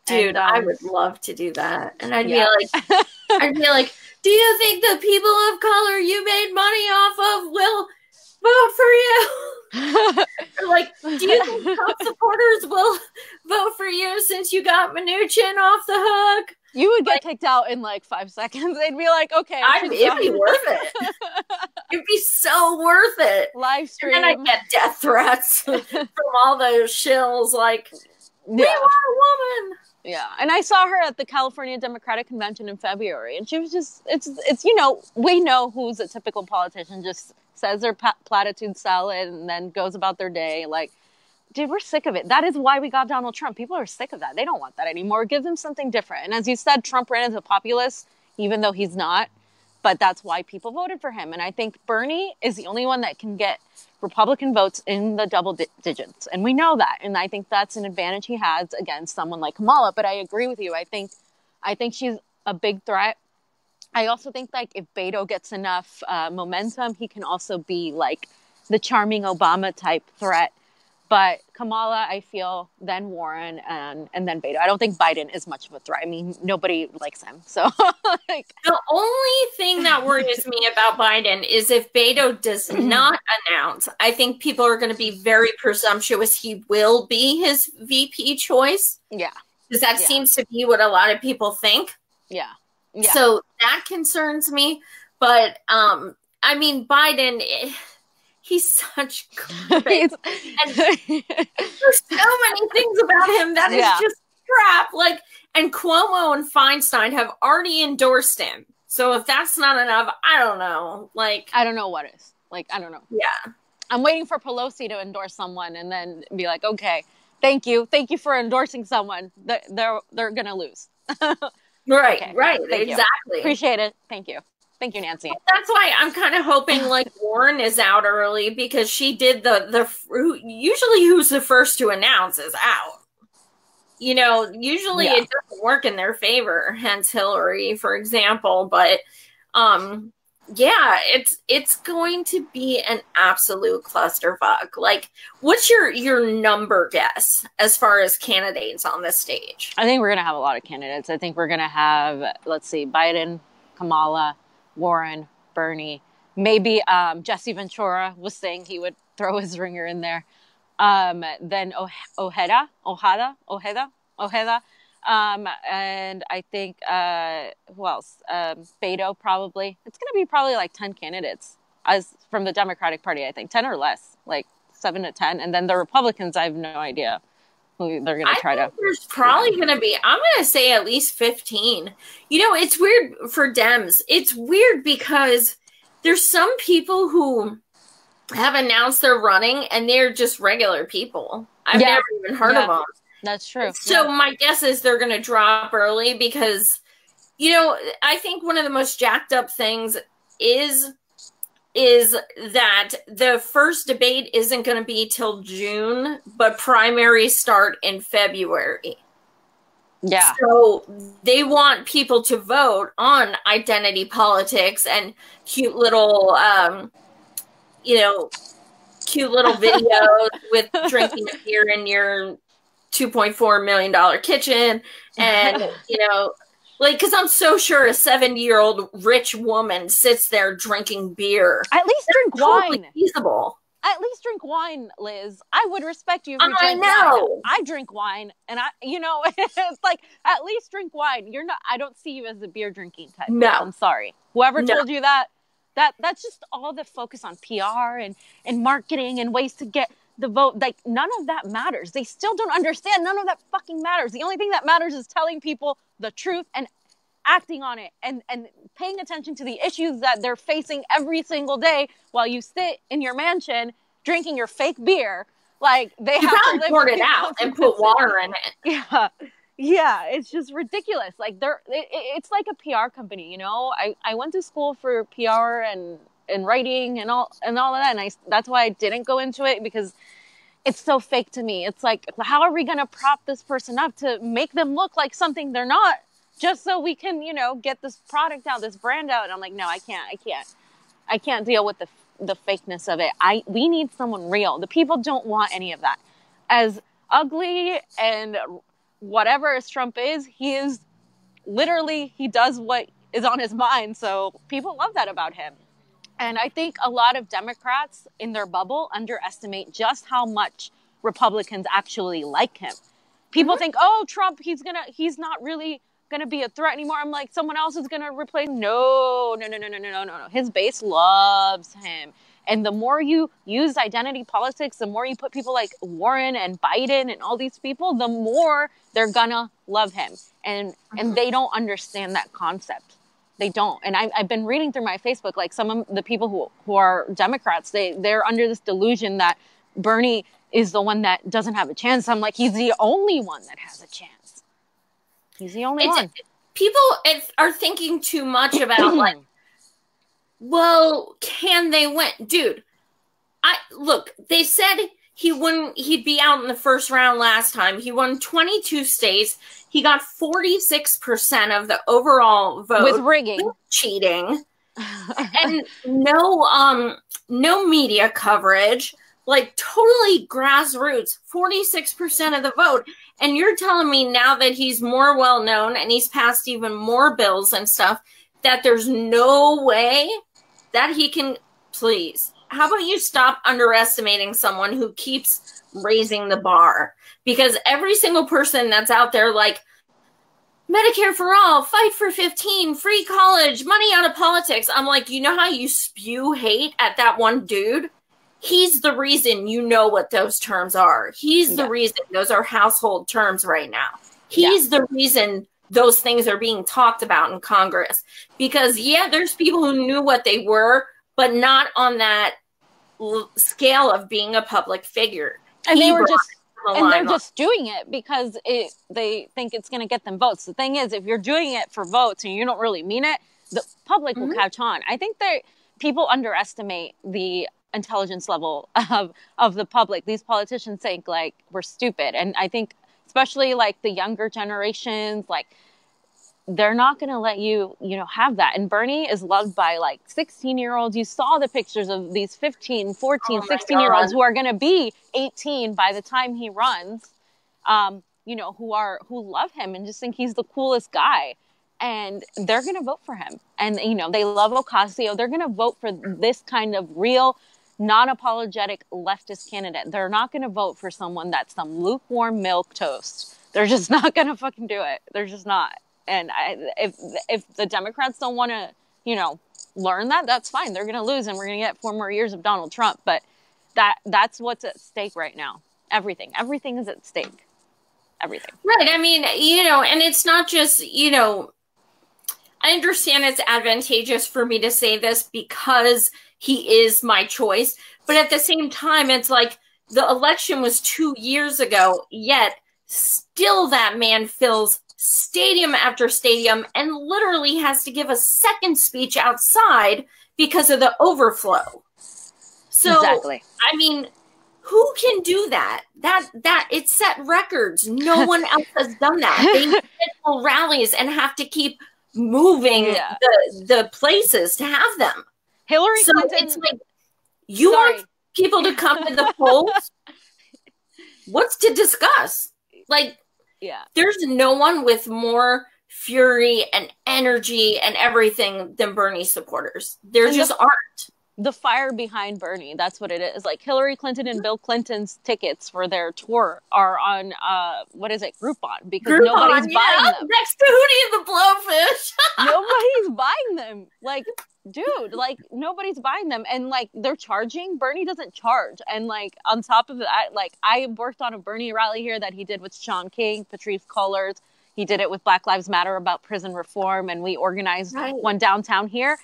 Dude, I would love to do that. And I'd be like, do you think the people of color you made money off of will vote for you? Or like, do you think Trump supporters will vote for you since you got Mnuchin off the hook? You would get kicked out in like 5 seconds. They'd be like, okay. It'd be worth it. It'd be so worth it. Live stream. And then I'd get death threats from all those shills like, we want a woman. Yeah. And I saw her at the California Democratic Convention in February. And she was just, it's we know who's a typical politician, just says their platitude salad and then goes about their day. Like, dude, we're sick of it. That is why we got Donald Trump. People are sick of that. They don't want that anymore. Give them something different. And as you said, Trump ran as a populist, even though he's not. But that's why people voted for him. And I think Bernie is the only one that can get Republican votes in the double digits. And we know that. And I think that's an advantage he has against someone like Kamala. But I agree with you. I think she's a big threat. I also think like if Beto gets enough momentum, he can also be like the charming Obama type threat. But Kamala, I feel, then Warren, and then Beto. I don't think Biden is much of a threat. I mean, nobody likes him. So, the only thing that worries me about Biden is if Beto does not announce, I think people are going to be very presumptuous he will be his VP choice. Yeah. Because that seems to be what a lot of people think. Yeah. So that concerns me. But, I mean, Biden... He's such great. And there's so many things about him that is just crap. Like, and Cuomo and Feinstein have already endorsed him. So if that's not enough, I don't know. Like, I don't know what is. Like, I don't know. Yeah. I'm waiting for Pelosi to endorse someone and then be like, okay, thank you for endorsing someone. They're gonna lose. Right, okay. Right, Thank exactly. You. Appreciate it. Thank you. Thank you, Nancy. That's why I'm kind of hoping like Warren is out early because she did usually who's the first to announce is out. Usually it doesn't work in their favor, hence Hillary, for example. But it's going to be an absolute clusterfuck. Like, what's your number guess as far as candidates on this stage? I think we're gonna have a lot of candidates. I think we're gonna have, let's see, Biden, Kamala, Warren, Bernie, maybe Jesse Ventura was saying he would throw his ringer in there. Then Ojeda. And I think, who else? Beto, probably. It's going to be probably like 10 candidates as from the Democratic Party, I think. 10 or less, like 7 to 10. And then the Republicans, I have no idea who they're going to try to. There's probably going to be, I'm going to say at least 15. It's weird for Dems. It's weird because there's some people who have announced they're running and they're just regular people. I've never even heard of them. That's true. So my guess is they're going to drop early because, I think one of the most jacked up things is that the first debate isn't going to be till June, but primaries start in February. Yeah. So they want people to vote on identity politics and cute little, videos with drinking a beer in your $2.4 million kitchen. And, because I'm so sure a 70-year-old rich woman sits there drinking beer. At least drink wine. Feasible. At least drink wine, Liz. I would respect you if you I drink know. wine. I drink wine, and it's like, at least drink wine. I don't see you as a beer drinking type. No. I'm sorry. Whoever told you that's just all the focus on PR and marketing and ways to get the vote. Like, none of that matters. They still don't understand. None of that fucking matters. The only thing that matters is telling people the truth and acting on it and paying attention to the issues that they're facing every single day while you sit in your mansion drinking your fake beer. Like, they have to poured it out and put water in it. Yeah, it's just ridiculous. Like, it's like a PR company, you know. I went to school for PR and writing and all of that, and that's why I didn't go into it, because it's so fake to me. It's like, how are we gonna prop this person up to make them look like something they're not, just so we can, you know, get this product out, this brand out? And I'm like, no, I can't deal with the fakeness of it. We need someone real. The people don't want any of that. As ugly and whatever as Trump is, he does what is on his mind. So people love that about him. And I think a lot of Democrats in their bubble underestimate just how much Republicans actually like him. People think, oh, Trump, he's not really gonna be a threat anymore. I'm like, someone else is gonna replace him. No. His base loves him. And the more you use identity politics, the more you put people like Warren and Biden and all these people, the more they're gonna love him. And they don't understand that concept. They don't. And I've been reading through my Facebook, like, some of the people who are Democrats, they're under this delusion that Bernie is the one that doesn't have a chance. I'm like, he's the only one that has a chance. He's the only one. People are thinking too much about, like, well, can they win? Dude, look, they said he'd be out in the first round last time. He won 22 states. He got 46% of the overall vote. With rigging. With cheating. And no media coverage. Like, totally grassroots. 46% of the vote. And you're telling me now that he's more well-known and he's passed even more bills and stuff, that there's no way that he can... Please. How about you stop underestimating someone who keeps raising the bar? Because every single person that's out there, like, Medicare for all, fight for 15, free college, money out of politics. I'm like, you know how you spew hate at that one dude? He's the reason you know what those terms are. He's the reason those are household terms right now. He's the reason those things are being talked about in Congress. Because, there's people who knew what they were, but not on that scale of being a public figure. And they're just doing it because they think it's going to get them votes. The thing is, if you're doing it for votes and you don't really mean it, the public will catch on. I think that people underestimate the intelligence level of the public. These politicians think, like, we're stupid. And I think especially, like, the younger generations, like, they're not going to let you have that. And Bernie is loved by, like, 16-year-olds. You saw the pictures of these 15, 14, 16-year-olds who are going to be 18 by the time he runs, who love him and just think he's the coolest guy. And they're going to vote for him. And, they love Ocasio. They're going to vote for this kind of real, non-apologetic leftist candidate. They're not going to vote for someone that's some lukewarm milquetoast. They're just not going to fucking do it. They're just not. And if the Democrats don't want to, learn that, that's fine. They're going to lose, and we're going to get 4 more years of Donald Trump. But that's what's at stake right now. Everything is at stake. Everything. Right. I mean, and it's not just, I understand it's advantageous for me to say this because he is my choice. But at the same time, it's like the election was 2 years ago, yet still that man fills stadium after stadium and literally has to give a second speech outside because of the overflow. So, exactly. I mean, who can do that? That it set records. No one else has done that. They schedule rallies and have to keep moving the places to have them. Hillary Clinton. It's like, you want people to come to the polls? What's to discuss? Like, there's no one with more fury and energy and everything than Bernie supporters. There just aren't. The fire behind Bernie, that's what it is. Like, Hillary Clinton and Bill Clinton's tickets for their tour are on, Groupon, because nobody's buying them. Next to Hootie and the Blowfish. Nobody's buying them. Like, dude, like, nobody's buying them. And, like, they're charging. Bernie doesn't charge. And, like, on top of that, like, I worked on a Bernie rally here that he did with Sean King, Patrisse Cullors. He did it with Black Lives Matter about prison reform, and we organized one downtown here.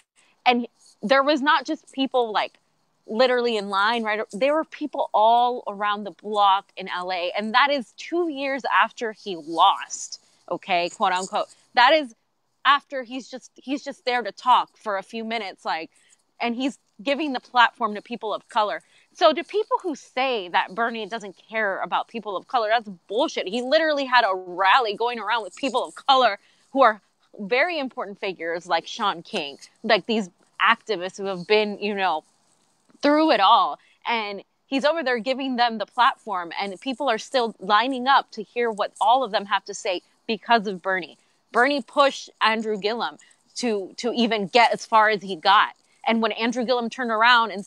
And there was not just people like literally in line, right? There were people all around the block in LA. And that is 2 years after he lost, okay, quote unquote. That is after he's just there to talk for a few minutes, like, and he's giving the platform to people of color. So to people who say that Bernie doesn't care about people of color, that's bullshit. He literally had a rally going around with people of color who are very important figures like Sean King, like these activists who have been, you know, through it all. And he's over there giving them the platform, and people are still lining up to hear what all of them have to say because of Bernie. Bernie pushed Andrew Gillum to even get as far as he got. And when Andrew Gillum turned around and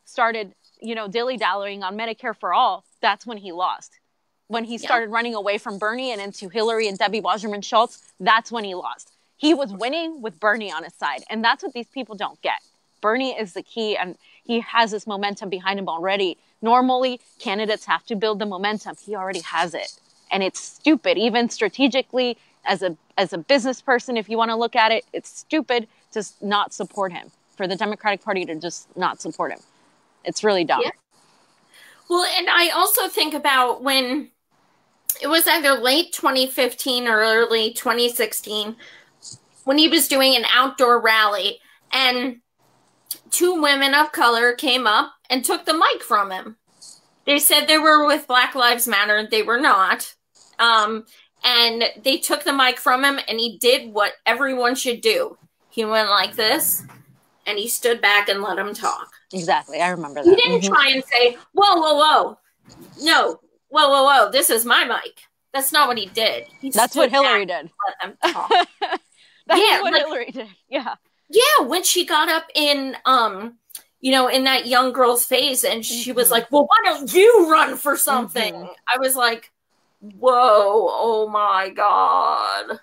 started, you know, dilly-dallying on Medicare for all, that's when he lost. When he started running away from Bernie and into Hillary and Debbie Wasserman Schultz, that's when he lost. He was winning with Bernie on his side. And that's what these people don't get. Bernie is the key, and he has this momentum behind him already. Normally, candidates have to build the momentum. He already has it. And it's stupid, even strategically, as a business person, if you want to look at it, it's stupid to not support him, for the Democratic Party to just not support him. It's really dumb. Yeah. Well, and I also think about when it was either late 2015 or early 2016, when he was doing an outdoor rally, and 2 women of color came up and took the mic from him. They said they were with Black Lives Matter. They were not. And they took the mic from him, and he did what everyone should do. He went like this, and he stood back and let him talk. Exactly. I remember that. He didn't try and say, whoa, whoa, whoa. No, whoa, whoa, whoa. This is my mic. That's not what he did. That's what Hillary did. Let them talk. That's what Hillary did. Yeah. Yeah, when she got up in, you know, in that young girl's face, and she was like, well, why don't you run for something? I was like, whoa, oh my God.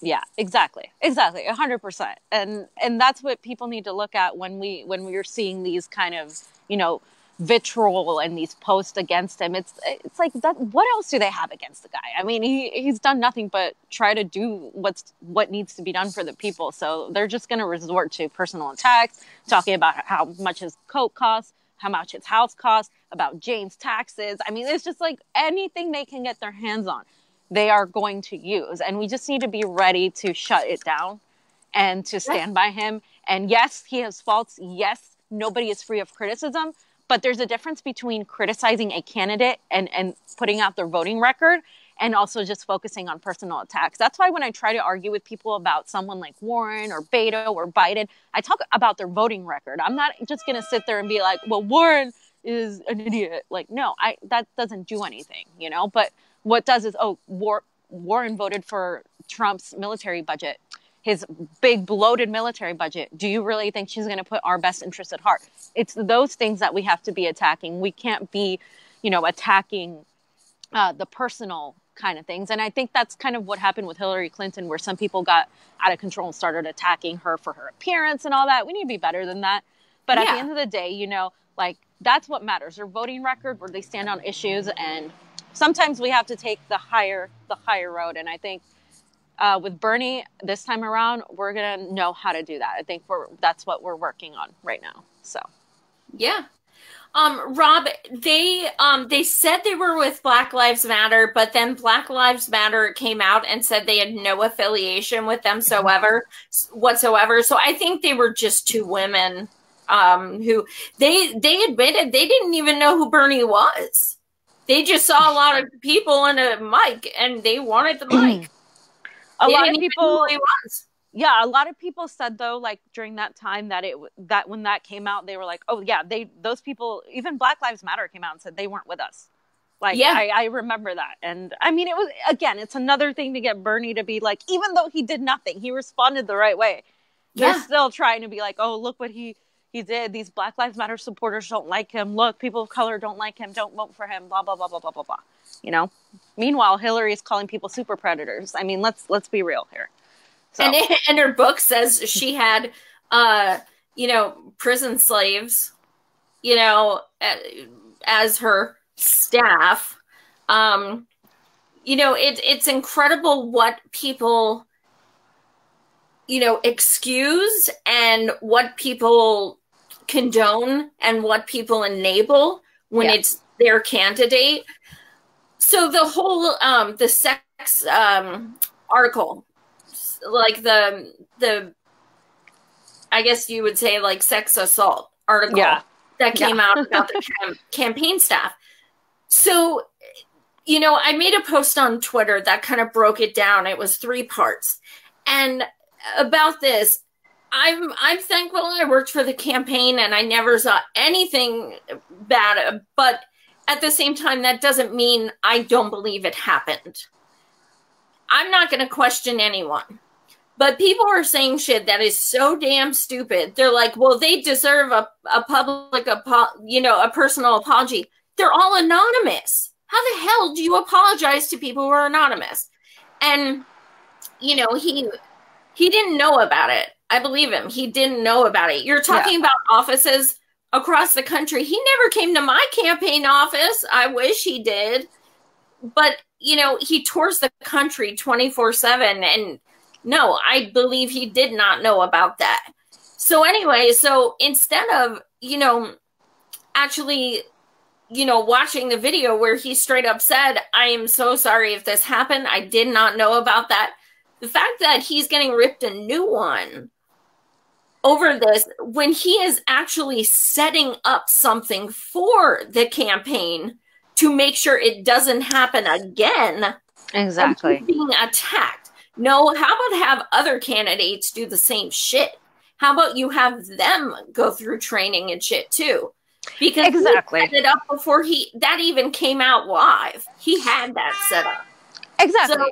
Yeah, exactly. 100%. And that's what people need to look at when we're seeing these kind of, you know, vitriol and these posts against him. It's like, that. What else do they have against the guy? I mean, he's done nothing but try to do what needs to be done for the people. So they're just going to resort to personal attacks, talking about how much his coat costs, how much his house costs, about Jane's taxes. I mean, it's just like anything they can get their hands on, they are going to use. And we just need to be ready to shut it down and to stand by him. And yes, he has faults. Yes, nobody is free of criticism. But there's a difference between criticizing a candidate and putting out their voting record and also just focusing on personal attacks. That's why when I try to argue with people about someone like Warren or Beto or Biden, I talk about their voting record. I'm not just going to sit there and be like, well, Warren is an idiot. Like, no, that doesn't do anything, you know? But what does is, Warren voted for Trump's military budget, his big bloated military budget. Do you really think she's going to put our best interest at heart? It's those things that we have to be attacking. We can't be, you know, attacking the personal kind of things. And I think that's kind of what happened with Hillary Clinton, where some people got out of control and started attacking her for her appearance and all that. We need to be better than that. But at the end of the day, you know, like, that's what matters. Their voting record, where they stand on issues. And sometimes we have to take the higher road. And I think with Bernie this time around, we're going to know how to do that. I think that's what we're working on right now. So, yeah. Rob, they said they were with Black Lives Matter, but then Black Lives Matter came out and said they had no affiliation with them whatsoever. So I think they were just 2 women who they admitted they didn't even know who Bernie was. They just saw a lot of people in a mic, and they wanted the mic. A lot of people. Yeah, a lot of people said, though, like during that time that when that came out, they were like, oh yeah, those people, even Black Lives Matter came out and said they weren't with us. Like, yeah. I remember that. And I mean, it was, again, it's another thing to get Bernie to be like, even though he did nothing, he responded the right way. They're still trying to be like, oh, look what he did. These Black Lives Matter supporters don't like him. Look, people of color don't like him. Don't vote for him. Blah, blah, blah, blah, blah, blah, blah. You know? Meanwhile, Hillary is calling people super predators. I mean, let's be real here. So. And her book says she had, you know, prison slaves, you know, as her staff. you know, it's incredible what people, you know, excuse and what people condone and what people enable when it's their candidate. So the whole the sex article, like the I guess you would say like sex assault article that came out about the campaign staff. So, you know, I made a post on Twitter that kind of broke it down. It was 3 parts. And about this, I'm thankful I worked for the campaign and I never saw anything bad. But at the same time, that doesn't mean I don't believe it happened. I'm not going to question anyone. But people are saying shit that is so damn stupid. They're like, well, they deserve a public, you know, a personal apology. They're all anonymous. How the hell do you apologize to people who are anonymous? And, you know, he didn't know about it. I believe him. He didn't know about it. You're talking about offices across the country. He never came to my campaign office. I wish he did. But, you know, he tours the country 24/7 and no, I believe he did not know about that. So anyway, so instead of, you know, actually, you know, watching the video where he straight up said, I am so sorry if this happened. I did not know about that. The fact that he's getting ripped a new one over this when he is actually setting up something for the campaign to make sure it doesn't happen again. Exactly. Being attacked. No, how about have other candidates do the same shit? How about you have them go through training and shit too? Because he set it up before that even came out live. He had that set up. Exactly. So,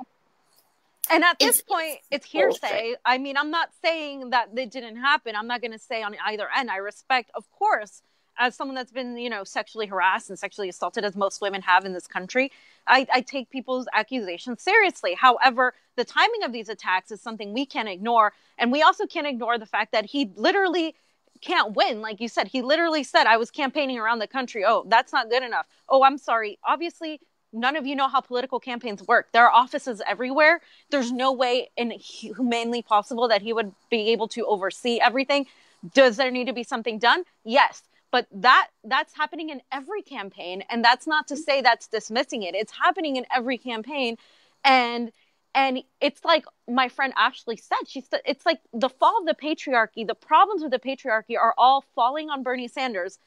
and at this point, it's hearsay. I mean, I'm not saying that it didn't happen. I'm not going to say on either end. I respect, of course, as someone that's been, you know, sexually harassed and sexually assaulted, as most women have in this country, I take people's accusations seriously. However, the timing of these attacks is something we can't ignore. And we also can't ignore the fact that he literally can't win. Like you said, he literally said, I was campaigning around the country. Oh, that's not good enough. Oh, I'm sorry. Obviously, none of you know how political campaigns work. There are offices everywhere. There's no way humanly possible that he would be able to oversee everything. Does there need to be something done? Yes. But that's happening in every campaign. And that's not to say that's dismissing it. It's happening in every campaign. And it's like my friend Ashley said, she said, it's like the fall of the patriarchy. The problems with the patriarchy are all falling on Bernie Sanders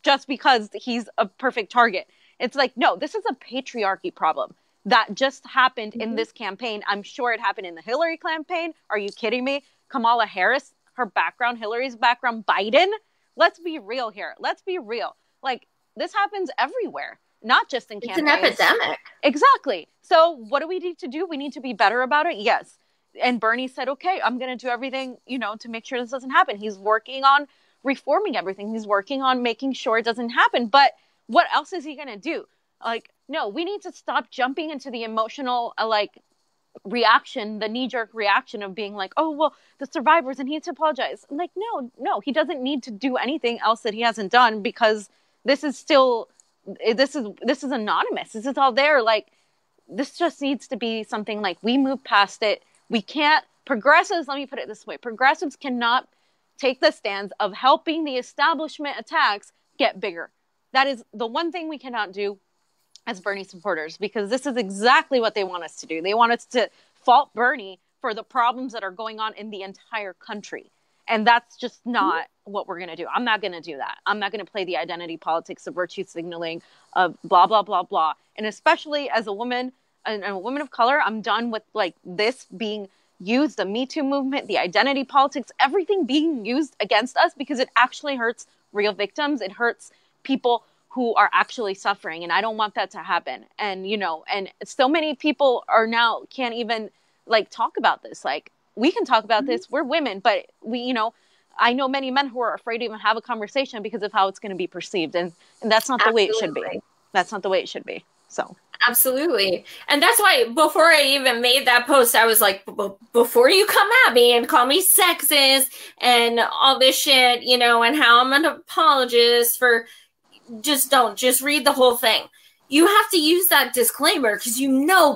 just because he's a perfect target. It's like, no, this is a patriarchy problem that just happened in this campaign. I'm sure it happened in the Hillary campaign. Are you kidding me? Kamala Harris, her background, Hillary's background, Biden. Let's be real here. Let's be real. Like, this happens everywhere, not just in campaigns. It's an epidemic. Exactly. So what do we need to do? We need to be better about it. Yes. And Bernie said, okay, I'm going to do everything, you know, to make sure this doesn't happen. He's working on reforming everything. He's working on making sure it doesn't happen. But what else is he going to do? Like, no, we need to stop jumping into the emotional, reaction, the knee-jerk reaction of being like, oh, well, the survivors and he needs to apologize. I'm like, no, he doesn't need to do anything else that he hasn't done because this is anonymous. This is all there. Like, this just needs to be something like we move past it. We can't, progressives, let me put it this way, progressives cannot take the stance of helping the establishment attacks get bigger. That is the one thing we cannot do as Bernie supporters, because this is exactly what they want us to do. They want us to fault Bernie for the problems that are going on in the entire country. And that's just not what we're going to do. I'm not going to do that. I'm not going to play the identity politics of virtue signaling of blah, blah, blah, blah. And especially as a woman and a woman of color, I'm done with like this being used, the Me Too movement, the identity politics, everything being used against us because it actually hurts real victims. It hurts people who are actually suffering. And I don't want that to happen. And, you know, and so many people are now can't even like talk about this. Like, we can talk about this. We're women, but we, you know, I know many men who are afraid to even have a conversation because of how it's going to be perceived. And that's not the way it should be. That's not the way it should be. So. Absolutely. And that's why before I even made that post, I was like, before you come at me and call me sexist and all this shit, you know, and how I'm an apologist for just read the whole thing. you have to use that disclaimer because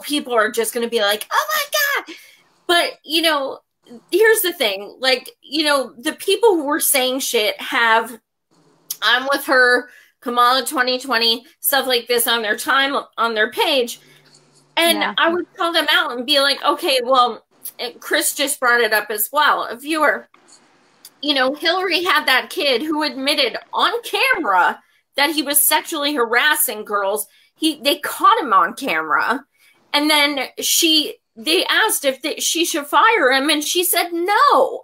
people are just going to be like, oh my God. But, here's the thing. Like, the people who were saying shit have I'm with her, Kamala 2020, stuff like this on their page. And I would call them out and be like, okay, well, Chris just brought it up as well. A viewer, Hillary had that kid who admitted on camera that he was sexually harassing girls. They caught him on camera. And then they asked if she should fire him, and she said no.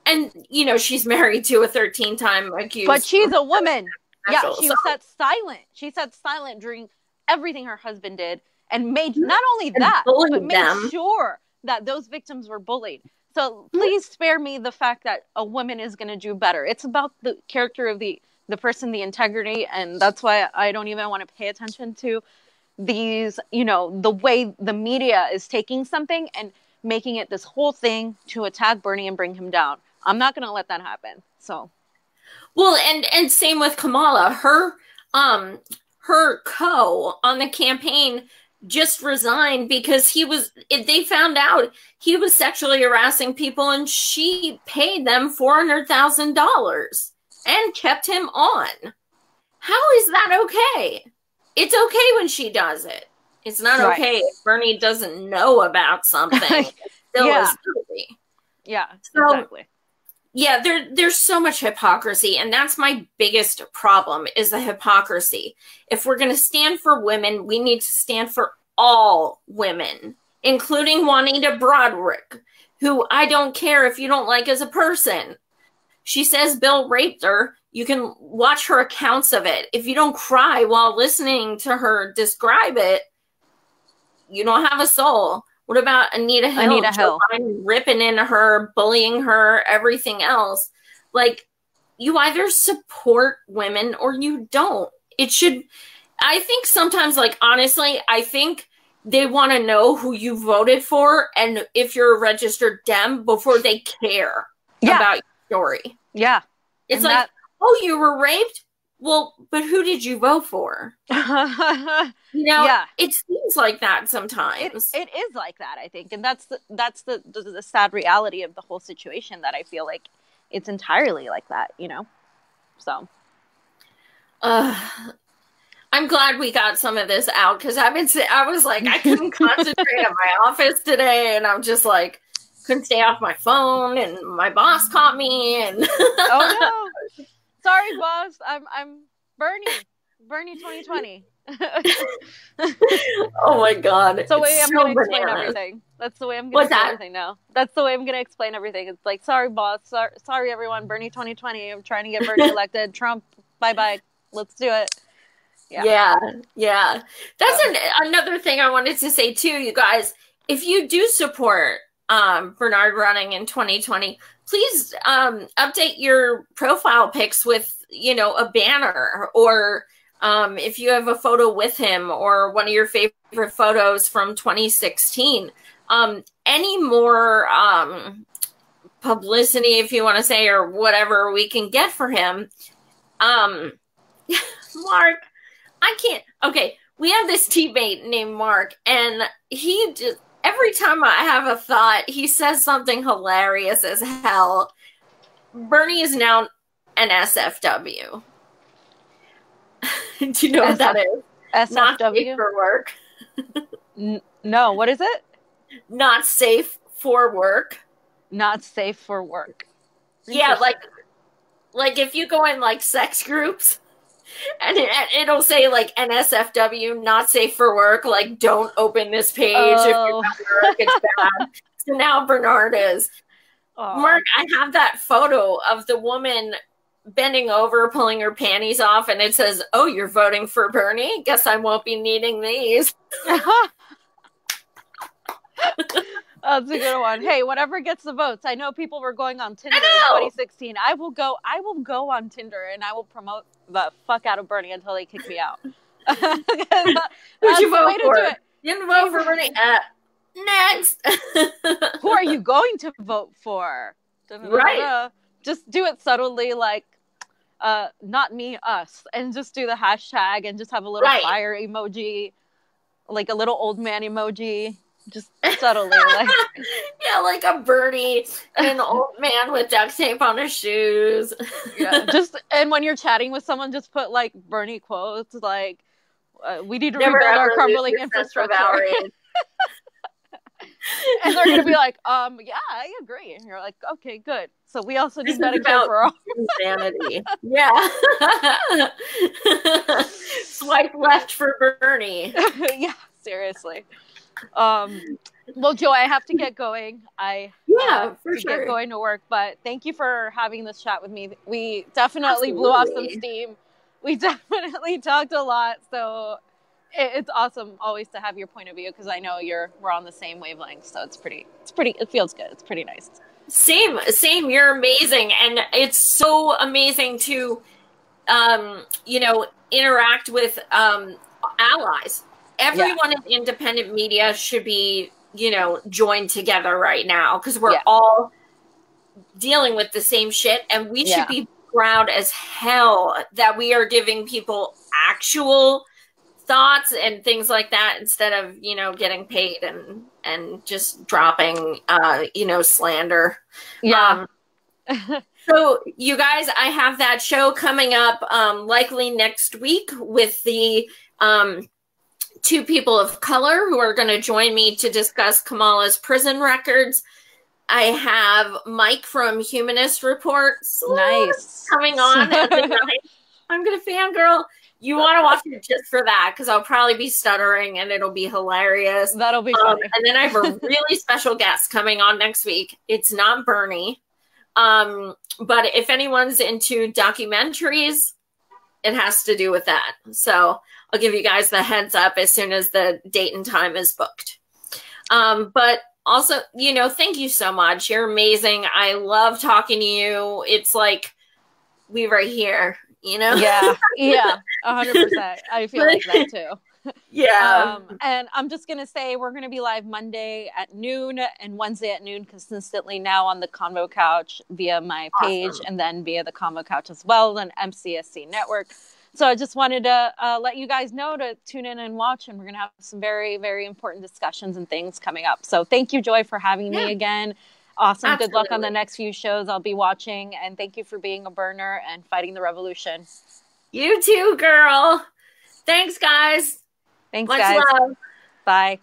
And, she's married to a 13-time accused. But she's a woman. Yeah, she sat silent. She sat silent during everything her husband did and made not only that, but made sure that those victims were bullied. So please spare me the fact that a woman is going to do better. It's about the character of the person, the integrity, and that's why I don't even want to pay attention to these, the way the media is taking something and making it this whole thing to attack Bernie and bring him down. I'm not going to let that happen. So, well, and same with Kamala. Her co on the campaign just resigned because they found out he was sexually harassing people, and she paid them $400,000 and kept him on. How is that okay? It's okay when she does it. It's not okay if Bernie doesn't know about something. Still is guilty. Yeah, exactly. Yeah, there's so much hypocrisy, and that's my biggest problem is the hypocrisy. If we're going to stand for women, we need to stand for all women, including Juanita Broderick, who I don't care if you don't like as a person. She says Bill raped her. You can watch her accounts of it. If you don't cry while listening to her describe it, you don't have a soul. What about Anita Hill? Ripping into her, bullying her, everything else. Like, you either support women or you don't. I think sometimes, like, honestly, I think they want to know who you voted for and if you're a registered Dem before they care about your story. Yeah. It's like, oh, you were raped? Well, but who did you vote for? It seems like that sometimes. It is like that, I think. And that's the sad reality of the whole situation, that I feel like it's entirely like that, So. I'm glad we got some of this out because I was like, I couldn't concentrate at my office today, and I'm just like, couldn't stay off my phone, and my boss caught me, and oh no. Sorry, boss. I'm Bernie 2020. Oh my God. That's the way I'm going to explain everything. That's the way I'm going to explain everything now. That's the way I'm going to explain everything. It's like, sorry, boss. Sorry, everyone. Bernie 2020. I'm trying to get Bernie elected. Trump, bye-bye. Let's do it. Yeah. That's another thing I wanted to say, too, you guys. If you do support Bernard running in 2020, please update your profile pics with, a banner, or if you have a photo with him or one of your favorite photos from 2016. Any more publicity, if you want to say, or whatever we can get for him. Mark, I can't. Okay, we have this teammate named Mark, and he just, every time I have a thought, he says something hilarious as hell. Bernie is now an SFW. Do you know what that is? SFW? Not safe for work. No, what is it? Not safe for work. Not safe for work. Yeah, like if you go in like sex groups, and it'll say like NSFW, not safe for work, like don't open this page if you're at work, it's bad. So now Bernard is. Mark, I have that photo of the woman bending over, pulling her panties off, and it says, oh, you're voting for Bernie? Guess I won't be needing these. That's a good one. Hey, whatever gets the votes. I know people were going on Tinder in 2016. I will go on Tinder and I will promote the fuck out of Bernie until they kick me out. Who'd you vote for? You didn't vote for Bernie. Next. Who are you going to vote for? Right. Just do it subtly, like, not me, us, and just do the hashtag and just have a little fire emoji, like a little old man emoji, just subtly, like yeah, like a Bernie and an old man with duct tape on his shoes. Yeah, just, and when you're chatting with someone, just put like Bernie quotes, like we need to rebuild our crumbling infrastructure. And they're gonna be like, yeah, I agree. And you're like, okay, good. So we also need Medicare for all. Insanity. Yeah. Swipe left for Bernie. Yeah, seriously. Well, Joy, I have to get going. Get going to work. But thank you for having this chat with me. We definitely blew off some steam. We definitely talked a lot. So it's awesome always to have your point of view, because I know we're on the same wavelength. So it feels good. It's pretty nice. Same. You're amazing. And it's so amazing to, interact with allies. Everyone in independent media should be, joined together right now, because we're all dealing with the same shit, and we should be proud as hell that we are giving people actual thoughts and things like that, instead of, getting paid and just dropping, slander. Yeah. So you guys, I have that show coming up, likely next week, with the, 2 people of color who are going to join me to discuss Kamala's prison records. I have Mike from Humanist Report coming on. I'm going to fangirl. You want to watch it just for that, because I'll probably be stuttering and it'll be hilarious. That'll be funny. And then I have a really special guest coming on next week. It's not Bernie. But if anyone's into documentaries, it has to do with that. So I'll give you guys the heads up as soon as the date and time is booked. But also, thank you so much. You're amazing. I love talking to you. It's like we were here, Yeah, 100%. I feel like that too. Yeah. And I'm just going to say we're going to be live Monday at noon and Wednesday at noon consistently now on the Convo Couch via my page, and then via the Convo Couch as well on MCSC Network. So I just wanted to let you guys know to tune in and watch, and we're going to have some very, very important discussions and things coming up. So thank you, Joy, for having me again. Awesome. Absolutely. Good luck on the next few shows I'll be watching, and thank you for being a burner and fighting the revolution. You too, girl. Thanks, guys. Thanks, Much guys. love. Bye.